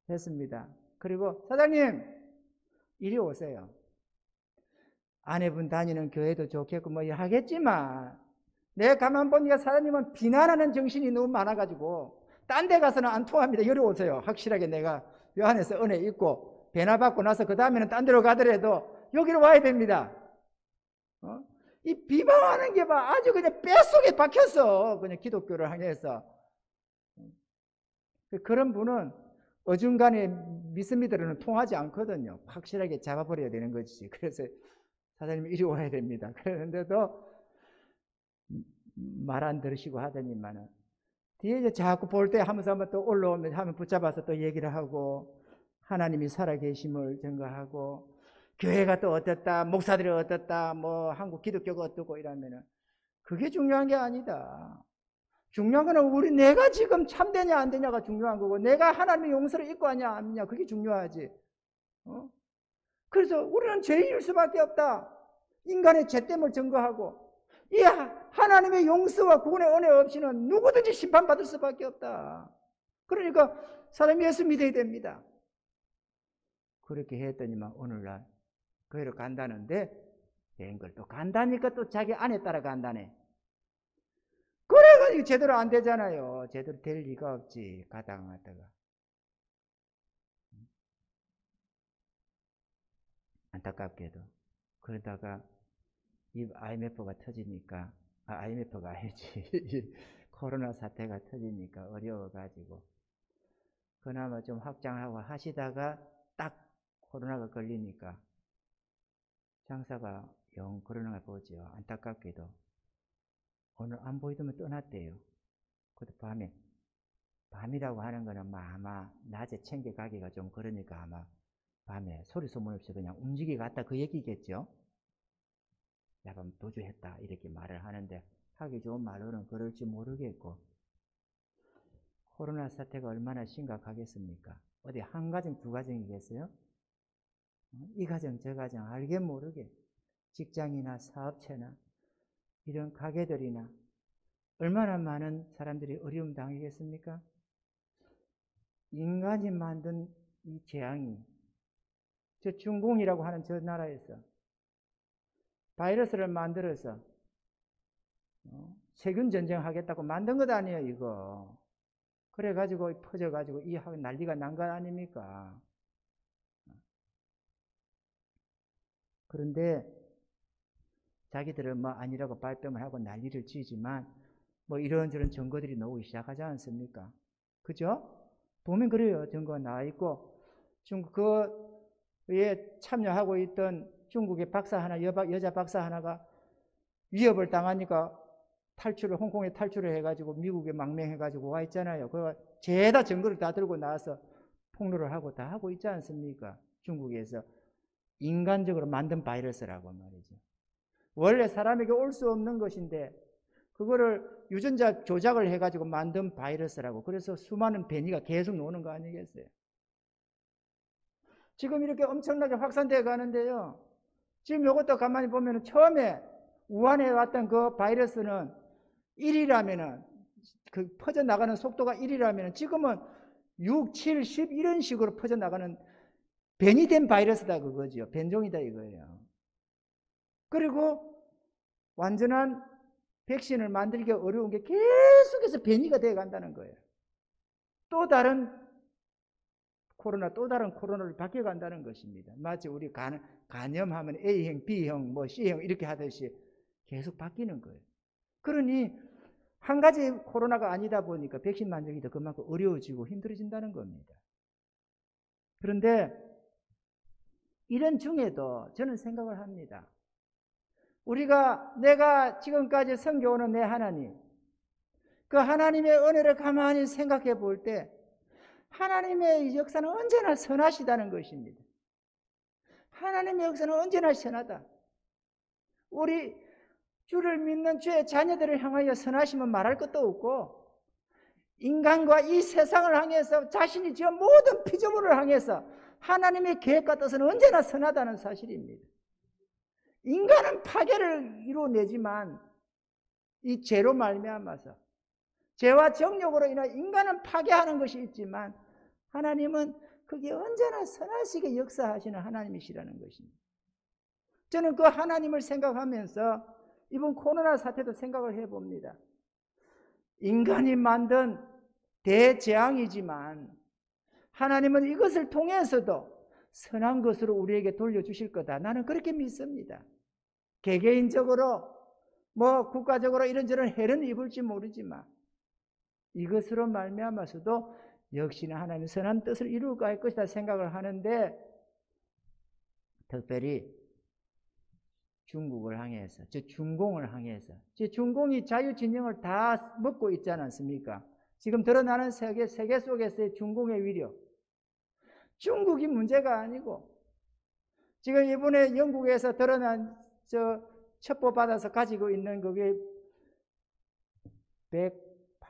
했습니다. 그리고 사장님 이리 오세요. 아내분 다니는 교회도 좋겠고 뭐 하겠지만 내가 가만 보니까 사장님은 비난하는 정신이 너무 많아가지고 딴 데 가서는 안 통합니다. 이리 오세요. 확실하게 내가 요 안에서 은혜 있고 배나 받고 나서 그 다음에는 딴 데로 가더라도 여기로 와야 됩니다. 이 비방하는 게 아주 그냥 뼛속에 박혔어. 그냥 기독교를 향해서. 그런 분은 어중간에 믿음이들은 통하지 않거든요. 확실하게 잡아버려야 되는 거지. 그래서 사장님 이리 와야 됩니다. 그런데도 말 안 들으시고 하더니만은 뒤에 이제 자꾸 볼 때 하면서 한번 또 올라오면 하면 붙잡아서 또 얘기를 하고 하나님이 살아계심을 증거하고 교회가 또 어떻다, 목사들이 어떻다, 뭐 한국 기독교가 어떻고 이러면은 그게 중요한 게 아니다. 중요한 거는 내가 지금 참되냐 안 되냐가 중요한 거고 내가 하나님의 용서를 입고 하냐 안 하냐 그게 중요하지. 그래서 우리는 죄인일 수밖에 없다. 인간의 죄됨을 증거하고 이 하나님의 용서와 구원의 은혜 없이는 누구든지 심판받을 수밖에 없다. 그러니까 사람이 예수 믿어야 됩니다. 그렇게 했더니만 오늘날 교회로 간다는데 된 걸 또 간다니까 또 자기 아내 따라 간다네. 그래가지고 제대로 안 되잖아요. 제대로 될 리가 없지. 가다가 안타깝게도 그러다가 이 IMF가 터지니까 IMF가 아니지 코로나 사태가 터지니까 어려워가지고 그나마 좀 확장하고 하시다가 딱 코로나가 걸리니까 장사가 영 코로나가 보죠. 안타깝게도 오늘 안 보이더면 떠났대요. 그것도 밤이라고 하는 거는 아마 낮에 챙겨가기가 좀 그러니까 아마 밤에 소리 소문 없이 그냥 움직이 갔다 그 얘기겠죠. 야밤 도주했다 이렇게 말을 하는데 하기 좋은 말로는 그럴지 모르겠고 코로나 사태가 얼마나 심각하겠습니까? 어디 한 가정 두 가정이겠어요? 이 가정 저 가정 알게 모르게 직장이나 사업체나 이런 가게들이나 얼마나 많은 사람들이 어려움 당하겠습니까? 인간이 만든 이 재앙이 저 중공이라고 하는 저 나라에서 바이러스를 만들어서 세균 전쟁 하겠다고 만든 것 아니에요, 이거. 그래가지고 퍼져가지고 이 난리가 난 거 아닙니까? 그런데 자기들은 뭐 아니라고 발뺌을 하고 난리를 치지만 뭐 이런저런 증거들이 나오기 시작하지 않습니까? 그죠? 보면 그래요. 증거가 나와 있고 중국 그에 참여하고 있던 중국의 박사 하나, 여자 박사 하나가 위협을 당하니까 홍콩에 탈출을 해가지고 미국에 망명해가지고 와 있잖아요. 그 죄다 증거를 다 들고 나와서 폭로를 하고 다 하고 있지 않습니까? 중국에서 인간적으로 만든 바이러스라고 말이죠. 원래 사람에게 올 수 없는 것인데 그거를 유전자 조작을 해가지고 만든 바이러스라고. 그래서 수많은 변이가 계속 나오는 거 아니겠어요? 지금 이렇게 엄청나게 확산되어 가는데요. 지금 이것도 가만히 보면 처음에 우한에 왔던 그 바이러스는 1이라면은 그 퍼져나가는 속도가 1이라면 지금은 6, 7, 10 이런 식으로 퍼져나가는 변이된 바이러스다 그거죠. 변종이다 이거예요. 그리고 완전한 백신을 만들기 어려운 게 계속해서 변이가 되어 간다는 거예요. 또 다른 코로나를 바뀌어 간다는 것입니다. 마치 우리 간염하면 A형, B형, 뭐 C형 이렇게 하듯이 계속 바뀌는 거예요. 그러니 한 가지 코로나가 아니다 보니까 백신 만들기도 그만큼 어려워지고 힘들어진다는 겁니다. 그런데 이런 중에도 저는 생각을 합니다. 내가 지금까지 섬겨오는 내 하나님, 그 하나님의 은혜를 가만히 생각해 볼 때 하나님의 역사는 언제나 선하시다는 것입니다. 하나님의 역사는 언제나 선하다. 우리 주를 믿는 주의 자녀들을 향하여 선하시면 말할 것도 없고 인간과 이 세상을 향해서 자신이 지은 모든 피조물을 향해서 하나님의 계획과 뜻은 언제나 선하다는 사실입니다. 인간은 파괴를 이루어내지만 이 죄로 말미암아서 죄와 정욕으로 인해 인간은 파괴하는 것이 있지만 하나님은 그게 언제나 선하시게 역사하시는 하나님이시라는 것입니다. 저는 그 하나님을 생각하면서 이번 코로나 사태도 생각을 해봅니다. 인간이 만든 대재앙이지만 하나님은 이것을 통해서도 선한 것으로 우리에게 돌려주실 거다. 나는 그렇게 믿습니다. 개개인적으로 뭐 국가적으로 이런저런 해는 입을지 모르지만 이것으로 말미암아서도 역시나 하나님의 선한 뜻을 이루고 할 것이다 생각을 하는데 특별히 중국을 향해서, 중공을 향해서, 중공이 자유진영을 다 먹고 있지 않습니까? 지금 드러나는 세계 속에서의 중공의 위력. 중국이 문제가 아니고 지금 이번에 영국에서 드러난 첩보받아서 가지고 있는 그게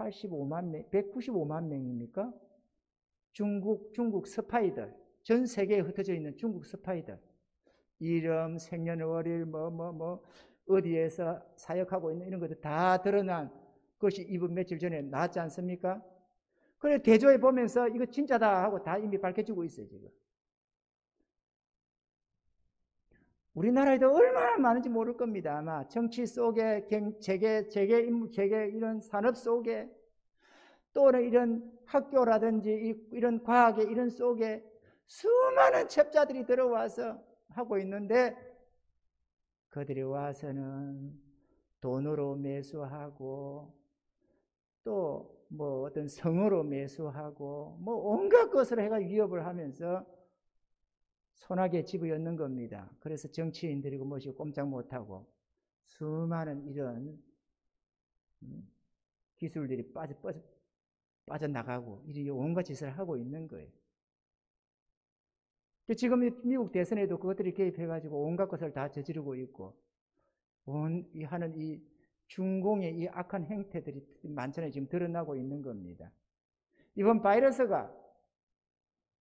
195만 명입니까? 중국 스파이들, 전 세계에 흩어져 있는 중국 스파이들. 이름, 생년월일, 어디에서 사역하고 있는 이런 것들 다 드러난 것이 이번 며칠 전에 나왔지 않습니까? 그래, 대조해 보면서 이거 진짜다 하고 다 이미 밝혀지고 있어요, 지금. 우리나라에도 얼마나 많은지 모를 겁니다. 아마 정치 속에, 재계 이런 산업 속에 또는 이런 학교라든지 이런 과학의 이런 속에 수많은 첩자들이 들어와서 하고 있는데 그들이 와서는 돈으로 매수하고 또 뭐 어떤 성으로 매수하고 뭐 온갖 것을 해가 위협을 하면서 손아귀에 집어넣는 겁니다. 그래서 정치인들이고 무엇이 꼼짝 못하고 수많은 이런 기술들이 빠져나가고 이런 온갖 짓을 하고 있는 거예요. 지금 미국 대선에도 그것들이 개입해가지고 온갖 것을 다 저지르고 있고 하는 이 중공의 이 악한 행태들이 만천에 지금 드러나고 있는 겁니다. 이번 바이러스가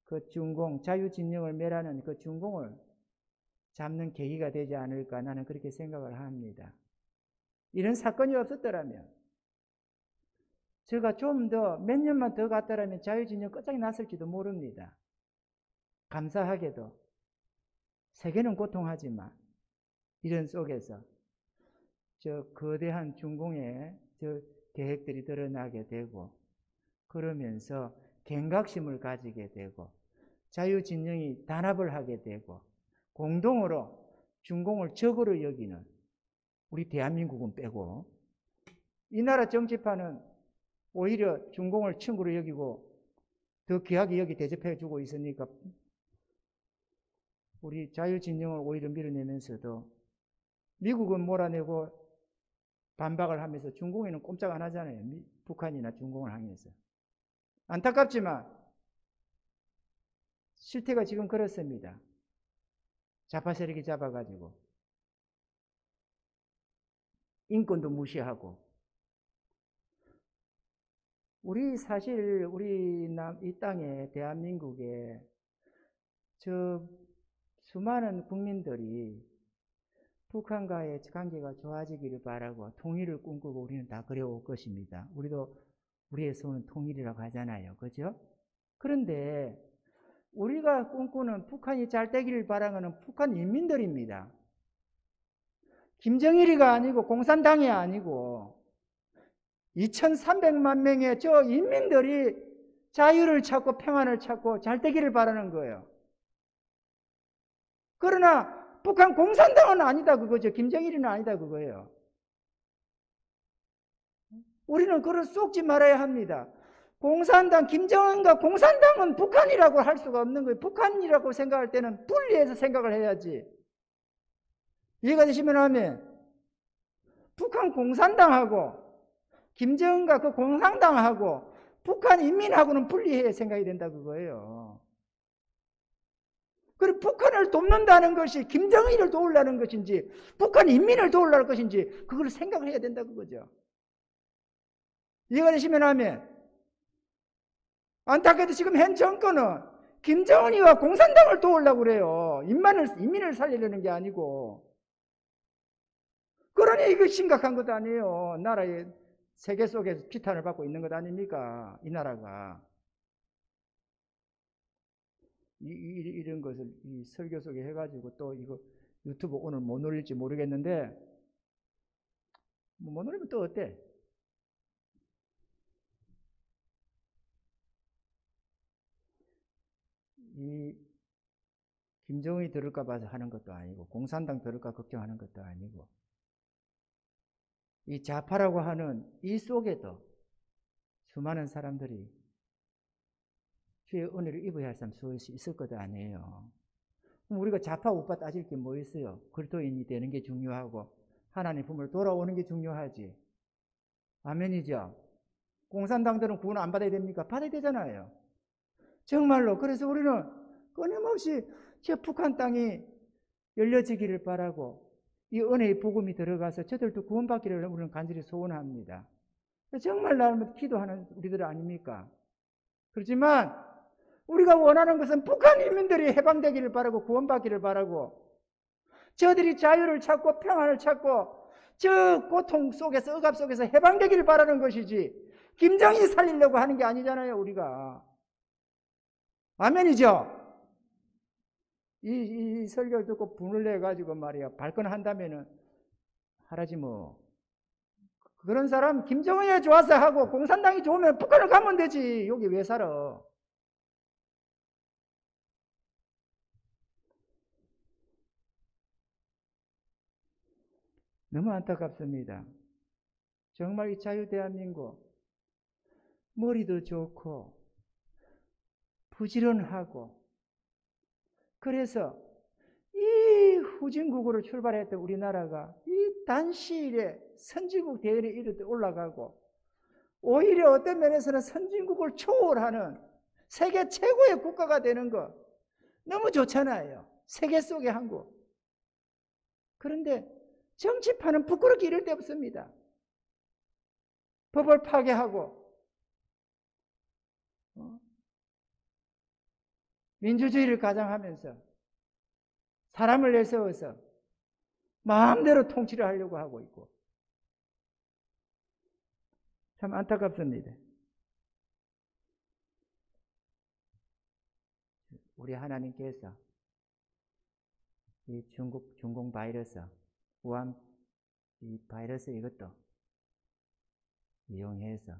그 중공, 자유진영을 멸하는 그 중공을 잡는 계기가 되지 않을까 나는 그렇게 생각을 합니다. 이런 사건이 없었더라면 제가 좀 더 몇 년만 더 갔더라면 자유진영 끝장이 났을지도 모릅니다. 감사하게도 세계는 고통하지만 이런 속에서 저 거대한 중공의 저 계획들이 드러나게 되고, 그러면서 경각심을 가지게 되고, 자유진영이 단합을 하게 되고, 공동으로 중공을 적으로 여기는, 우리 대한민국은 빼고, 이 나라 정치판은 오히려 중공을 친구로 여기고 더 귀하게 여기 대접해 주고 있으니까 우리 자유진영을 오히려 밀어내면서도 미국은 몰아내고 반박을 하면서 중공에는 꼼짝 안 하잖아요. 북한이나 중공을 향해서. 안타깝지만 실태가 지금 그렇습니다. 좌파 세력이 잡아가지고 인권도 무시하고, 사실 이 땅에 대한민국에 저 수많은 국민들이 북한과의 관계가 좋아지기를 바라고 통일을 꿈꾸고 우리는 다 그래올 것입니다. 우리도 우리의 소원은 통일이라고 하잖아요. 그죠? 그런데 우리가 꿈꾸는 북한이 잘 되기를 바라는 북한 인민들입니다. 김정일이가 아니고 공산당이 아니고 2300만 명의 저 인민들이 자유를 찾고 평안을 찾고 잘 되기를 바라는 거예요. 그러나 북한 공산당은 아니다 그거죠. 김정일이는 아니다 그거예요. 우리는 그걸 쏙지 말아야 합니다. 공산당, 김정은과 공산당은 북한이라고 할 수가 없는 거예요. 북한이라고 생각할 때는 분리해서 생각을 해야지. 이해가 되시면 하면 북한 공산당하고 김정은과 그 공산당하고 북한 인민하고는 분리해야 생각이 된다 그거예요. 그리고 북한을 돕는다는 것이 김정은을 도우려는 것인지 북한 인민을 도우려는 것인지 그걸 생각을 해야 된다 그거죠. 이해가 되시면 하면 안타깝게도 지금 현 정권은 김정은이와 공산당을 도우려고 그래요. 인민을 살리려는 게 아니고. 그러니 이거 심각한 것도 아니에요. 나라의 세계 속에서 비탄을 받고 있는 것 아닙니까? 이 나라가. 이런 것을 이 설교 속에 해가지고 또 이거 유튜브 오늘 못 올릴지 모르겠는데, 못 올리면 또 어때? 이 김정은이 들을까 봐서 하는 것도 아니고 공산당 들을까 걱정하는 것도 아니고, 이 좌파라고 하는 이 속에도 수많은 사람들이 주의 은혜를 입어야 할 사람 수없이 있을 것 아니에요. 그럼 우리가 좌파 우파 따질 게 뭐 있어요? 그리스도인이 되는 게 중요하고 하나님 품으로 돌아오는 게 중요하지. 아멘이죠. 공산당들은 구원 안 받아야 됩니까? 받아야 되잖아요. 정말로. 그래서 우리는 끊임없이 저 북한 땅이 열려지기를 바라고 이 은혜의 복음이 들어가서 저들도 구원받기를 우리는 간절히 소원합니다. 정말 날마다 기도하는 우리들 아닙니까? 그렇지만 우리가 원하는 것은 북한 인민들이 해방되기를 바라고 구원받기를 바라고 저들이 자유를 찾고 평안을 찾고 저 고통 속에서 억압 속에서 해방되기를 바라는 것이지 김정일이 살리려고 하는 게 아니잖아요. 우리가. 아멘이죠? 이 설교를 듣고 분을 내가지고 말이야 발끈한다면은 하라지 뭐. 그런 사람 김정은이 좋아서 하고 공산당이 좋으면 북한을 가면 되지. 여기 왜 살아? 너무 안타깝습니다. 정말 이 자유대한민국 머리도 좋고 부지런하고 그래서 이 후진국으로 출발했던 우리나라가 이 단시일에 선진국 대열에 이르게 올라가고 오히려 어떤 면에서는 선진국을 초월하는 세계 최고의 국가가 되는 거 너무 좋잖아요. 세계 속의 한국. 그런데 정치판은 부끄럽게 이럴 데 없습니다. 법을 파괴하고 민주주의를 가장하면서 사람을 내세워서 마음대로 통치를 하려고 하고 있고 참 안타깝습니다. 우리 하나님께서 이 중공 바이러스, 우한 이 바이러스 이것도 이용해서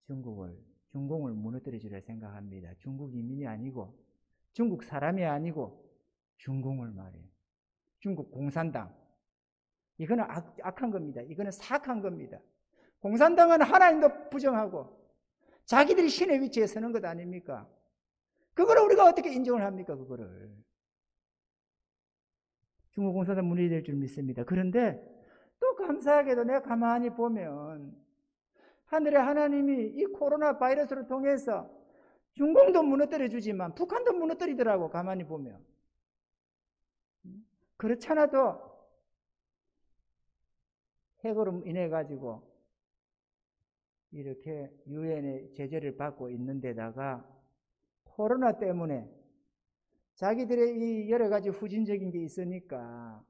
중공을 무너뜨려 주려 생각합니다. 중국 이민이 아니고 중국 사람이 아니고 중공을 말해요. 중국 공산당. 이거는 악한 겁니다. 이거는 사악한 겁니다. 공산당은 하나님도 부정하고 자기들이 신의 위치에 서는 것 아닙니까? 그거를 우리가 어떻게 인정을 합니까? 그거를. 중국 공산당 무너질 줄 믿습니다. 그런데 또 감사하게도 내가 가만히 보면 하늘의 하나님이 이 코로나 바이러스를 통해서 중공도 무너뜨려 주지만 북한도 무너뜨리더라고. 가만히 보면. 그렇잖아도 핵으로 인해 가지고 이렇게 유엔의 제재를 받고 있는 데다가 코로나 때문에 자기들의 이 여러 가지 후진적인 게 있으니까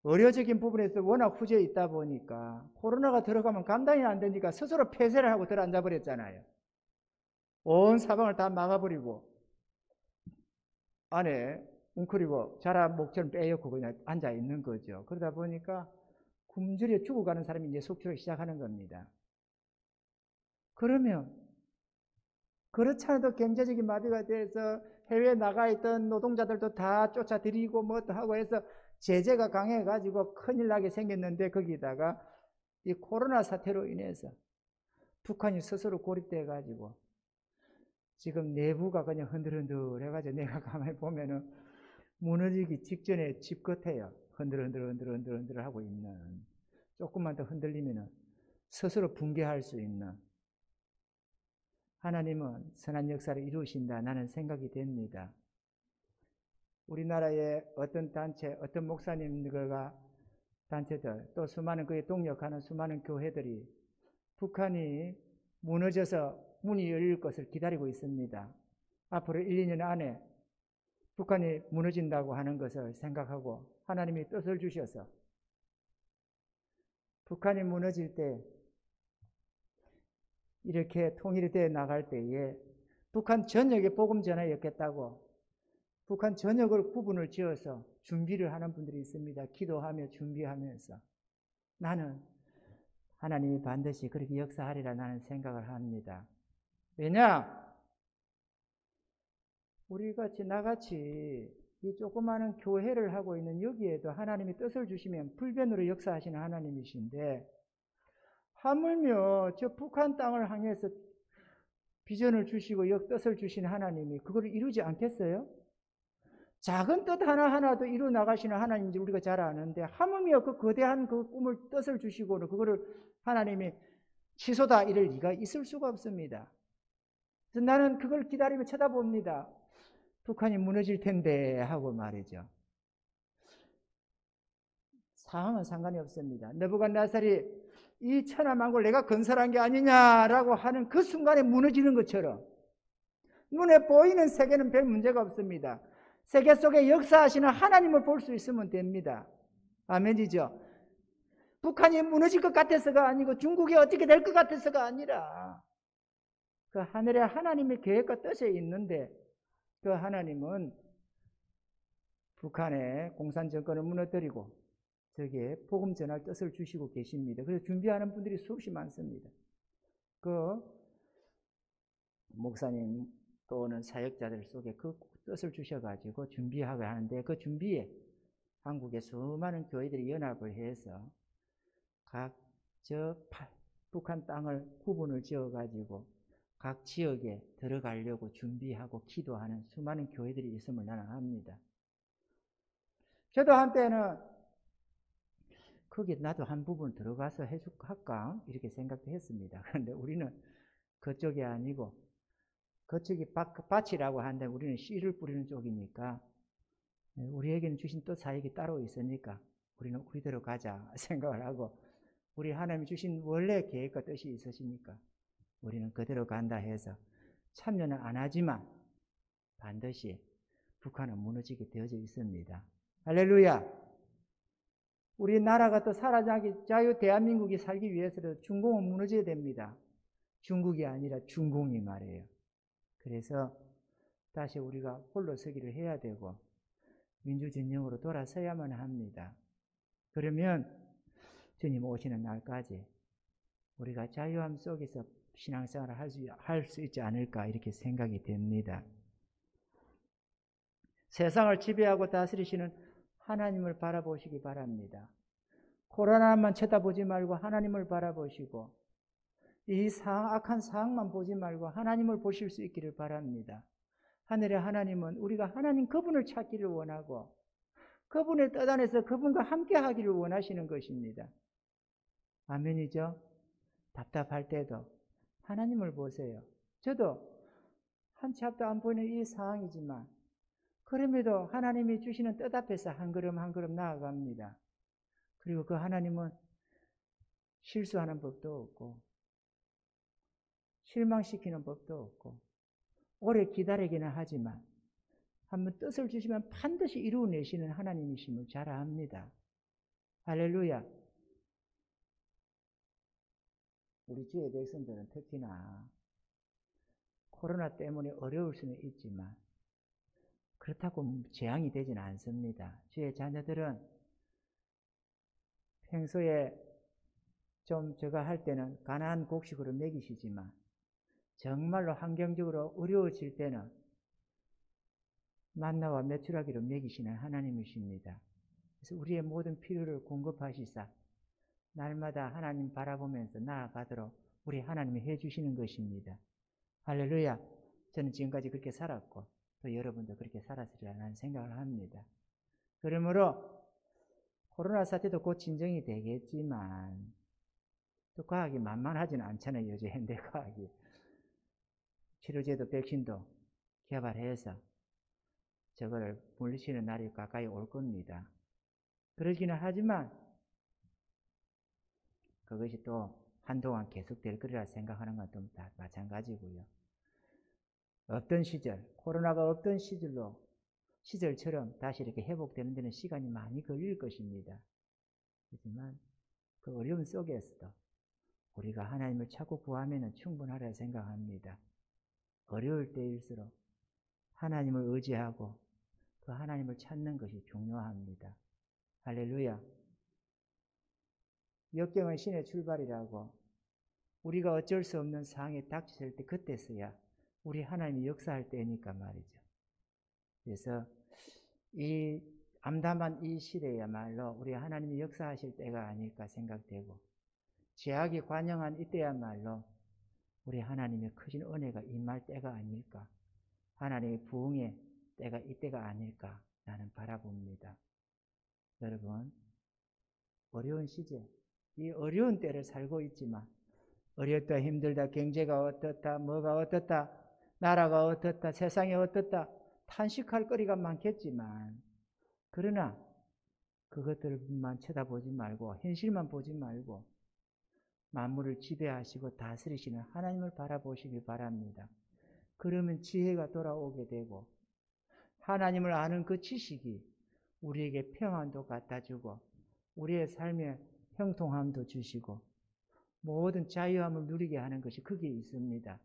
의료적인 부분에서 워낙 후져 있다 보니까 코로나가 들어가면 감당이 안 되니까 스스로 폐쇄를 하고 들어앉아 버렸잖아요. 온 사방을 다 막아버리고 안에 웅크리고 자라 목처럼 빼놓고 그냥 앉아 있는 거죠. 그러다 보니까 굶주려 죽어가는 사람이 이제 속출하기 시작하는 겁니다. 그러면 그렇지 않아도 경제적인 마비가 돼서 해외에 나가 있던 노동자들도 다 쫓아들이고 뭐 하고 해서 제재가 강해가지고 큰일 나게 생겼는데 거기다가 이 코로나 사태로 인해서 북한이 스스로 고립돼가지고 지금 내부가 그냥 흔들흔들 해가지고 내가 가만히 보면은 무너지기 직전에 집 같아요. 흔들흔들 하고 있는. 조금만 더 흔들리면은 스스로 붕괴할 수 있는. 하나님은 선한 역사를 이루신다 나는 생각이 됩니다. 우리나라의 어떤 단체, 어떤 목사님들과 단체들, 또 수많은 그에 동력하는 수많은 교회들이 북한이 무너져서 문이 열릴 것을 기다리고 있습니다. 앞으로 1, 2년 안에 북한이 무너진다고 하는 것을 생각하고 하나님이 뜻을 주셔서 북한이 무너질 때 이렇게 통일이 되어 나갈 때에 북한 전역에 복음 전하였겠다고 북한 전역을 구분을 지어서 준비를 하는 분들이 있습니다. 기도하며 준비하면서 나는 하나님이 반드시 그렇게 역사하리라 나는 생각을 합니다. 왜냐? 우리같이 나같이 이 조그마한 교회를 하고 있는 여기에도 하나님이 뜻을 주시면 불변으로 역사하시는 하나님이신데 하물며 저 북한 땅을 향해서 비전을 주시고 뜻을 주신 하나님이 그걸 이루지 않겠어요? 작은 뜻 하나하나도 이루 나가시는 하나님인지 우리가 잘 아는데 하물며 그 거대한 그 꿈을 뜻을 주시고는 그거를 하나님이 취소다 이럴 리가 있을 수가 없습니다. 그래서 나는 그걸 기다리며 쳐다봅니다. 북한이 무너질 텐데 하고 말이죠. 상황은 상관이 없습니다. 느부갓네살이 이 천하만국을 내가 건설한 게 아니냐라고 하는 그 순간에 무너지는 것처럼 눈에 보이는 세계는 별 문제가 없습니다. 세계 속에 역사하시는 하나님을 볼 수 있으면 됩니다. 아멘이죠. 북한이 무너질 것 같아서가 아니고 중국이 어떻게 될 것 같아서가 아니라 그 하늘에 하나님의 계획과 뜻에 있는데 그 하나님은 북한의 공산정권을 무너뜨리고 저기에 복음 전할 뜻을 주시고 계십니다. 그래서 준비하는 분들이 수없이 많습니다. 그 목사님 또는 사역자들 속에 그 뜻을 주셔가지고 준비하고 하는데 그 준비에 한국의 수많은 교회들이 연합을 해서 각 북한 땅을 구분을 지어가지고 각 지역에 들어가려고 준비하고 기도하는 수많은 교회들이 있음을 나는 합니다. 저도 한때는 거기 나도 한 부분 들어가서 할까 이렇게 생각도 했습니다. 그런데 우리는 그쪽이 아니고 그쪽이 밭이라고 하는데 우리는 씨를 뿌리는 쪽이니까 우리에게는 주신 또 사역이 따로 있으니까 우리는 우리대로 가자 생각을 하고 우리 하나님이 주신 원래 계획과 뜻이 있으시니까 우리는 그대로 간다 해서 참여는 안 하지만 반드시 북한은 무너지게 되어져 있습니다. 할렐루야. 우리나라가 또 살아나기 자유 대한민국이 살기 위해서도 중공은 무너져야 됩니다. 중국이 아니라 중공이 말이에요. 그래서 다시 우리가 홀로 서기를 해야 되고 민주진영으로 돌아서야만 합니다. 그러면 주님 오시는 날까지 우리가 자유함 속에서 신앙생활을 할 수 있지 않을까 이렇게 생각이 됩니다. 세상을 지배하고 다스리시는 하나님을 바라보시기 바랍니다. 코로나만 쳐다보지 말고 하나님을 바라보시고 이 악한 상황만 보지 말고 하나님을 보실 수 있기를 바랍니다. 하늘의 하나님은 우리가 하나님 그분을 찾기를 원하고 그분의 뜻 안에서 그분과 함께 하기를 원하시는 것입니다. 아멘이죠? 답답할 때도 하나님을 보세요. 저도 한치 앞도 안 보이는 이 상황이지만 그럼에도 하나님이 주시는 뜻 앞에서 한 걸음 한 걸음 나아갑니다. 그리고 그 하나님은 실수하는 법도 없고 실망시키는 법도 없고 오래 기다리기는 하지만 한번 뜻을 주시면 반드시 이루어내시는 하나님이심을 잘 압니다. 할렐루야. 우리 주의 백성들은 특히나 코로나 때문에 어려울 수는 있지만 그렇다고 재앙이 되지는 않습니다. 주의 자녀들은 평소에 좀 제가 할 때는 가난한 곡식으로 먹이시지만 정말로 환경적으로 어려워질 때는 만나와 메추라기로 먹이시는 하나님이십니다. 그래서 우리의 모든 필요를 공급하시사 날마다 하나님 바라보면서 나아가도록 우리 하나님이 해주시는 것입니다. 할렐루야. 저는 지금까지 그렇게 살았고 또 여러분도 그렇게 살았으리라는 생각을 합니다. 그러므로 코로나 사태도 곧 진정이 되겠지만 또 과학이 만만하지는 않잖아요. 요즘 현대 과학이. 치료제도 백신도 개발해서 저걸 물리치는 날이 가까이 올 겁니다. 그러기는 하지만 그것이 또 한동안 계속될 거리라 생각하는 건 또 다 마찬가지고요. 없던 시절, 코로나가 없던 시절처럼 다시 이렇게 회복되는 데는 시간이 많이 걸릴 것입니다. 하지만 그 어려움 속에서도 우리가 하나님을 찾고 구하면 충분하리라 생각합니다. 어려울 때일수록 하나님을 의지하고 그 하나님을 찾는 것이 중요합니다. 할렐루야. 역경은 신의 출발이라고 우리가 어쩔 수 없는 상황에 닥쳤을 때 그때서야 우리 하나님이 역사할 때니까 말이죠. 그래서 이 암담한 이 시대야말로 우리 하나님이 역사하실 때가 아닐까 생각되고 죄악이 관영한 이때야말로 우리 하나님의 크신 은혜가 임할 때가 아닐까, 하나님의 부흥의 때가 이때가 아닐까 나는 바라봅니다. 여러분, 어려운 시제, 이 어려운 때를 살고 있지만 어렵다, 힘들다, 경제가 어떻다, 뭐가 어떻다, 나라가 어떻다, 세상이 어떻다 탄식할 거리가 많겠지만 그러나 그것들만 쳐다보지 말고 현실만 보지 말고 만물을 지배하시고 다스리시는 하나님을 바라보시기 바랍니다. 그러면 지혜가 돌아오게 되고 하나님을 아는 그 지식이 우리에게 평안도 갖다 주고 우리의 삶에 형통함도 주시고 모든 자유함을 누리게 하는 것이 거기에 있습니다.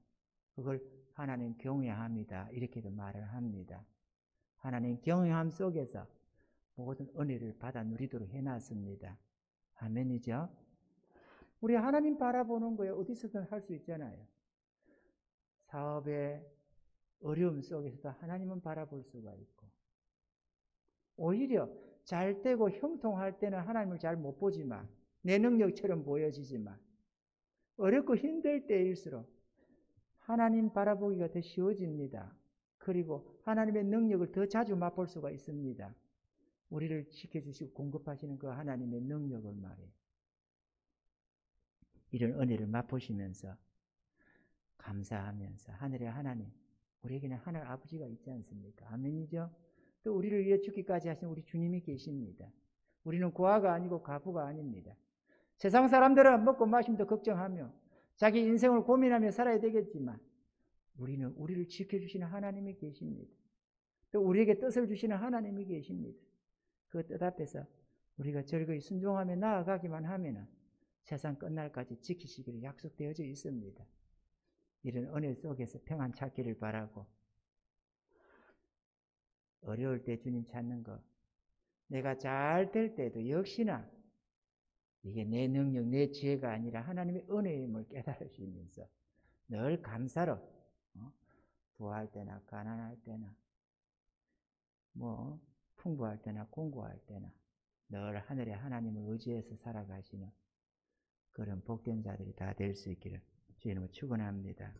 그걸 하나님 경외합니다. 이렇게도 말을 합니다. 하나님 경외함 속에서 모든 은혜를 받아 누리도록 해놨습니다. 아멘이죠? 우리 하나님 바라보는 거에 어디서든 할 수 있잖아요. 사업의 어려움 속에서도 하나님은 바라볼 수가 있고 오히려 잘 되고 형통할 때는 하나님을 잘 못 보지만 내 능력처럼 보여지지만 어렵고 힘들 때일수록 하나님 바라보기가 더 쉬워집니다. 그리고 하나님의 능력을 더 자주 맛볼 수가 있습니다. 우리를 지켜주시고 공급하시는 그 하나님의 능력을 말이에요. 이런 은혜를 맛보시면서 감사하면서 하늘의 하나님, 우리에게는 하늘 아버지가 있지 않습니까? 아멘이죠? 또 우리를 위해 죽기까지 하신 우리 주님이 계십니다. 우리는 고아가 아니고 가부가 아닙니다. 세상 사람들은 먹고 마심도 걱정하며 자기 인생을 고민하며 살아야 되겠지만 우리는 우리를 지켜주시는 하나님이 계십니다. 또 우리에게 뜻을 주시는 하나님이 계십니다. 그 뜻 앞에서 우리가 즐거이 순종하며 나아가기만 하면 세상 끝날까지 지키시기를 약속되어져 있습니다. 이런 은혜 속에서 평안 찾기를 바라고 어려울 때 주님 찾는 것, 내가 잘 될 때도 역시나 이게 내 능력, 내 지혜가 아니라 하나님의 은혜임을 깨달으시면서 늘 감사로 부할 때나 가난할 때나 뭐 풍부할 때나 공고할 때나 늘 하늘의 하나님을 의지해서 살아가시는 그런 복된 자들이 다 될 수 있기를 주님을 축원합니다.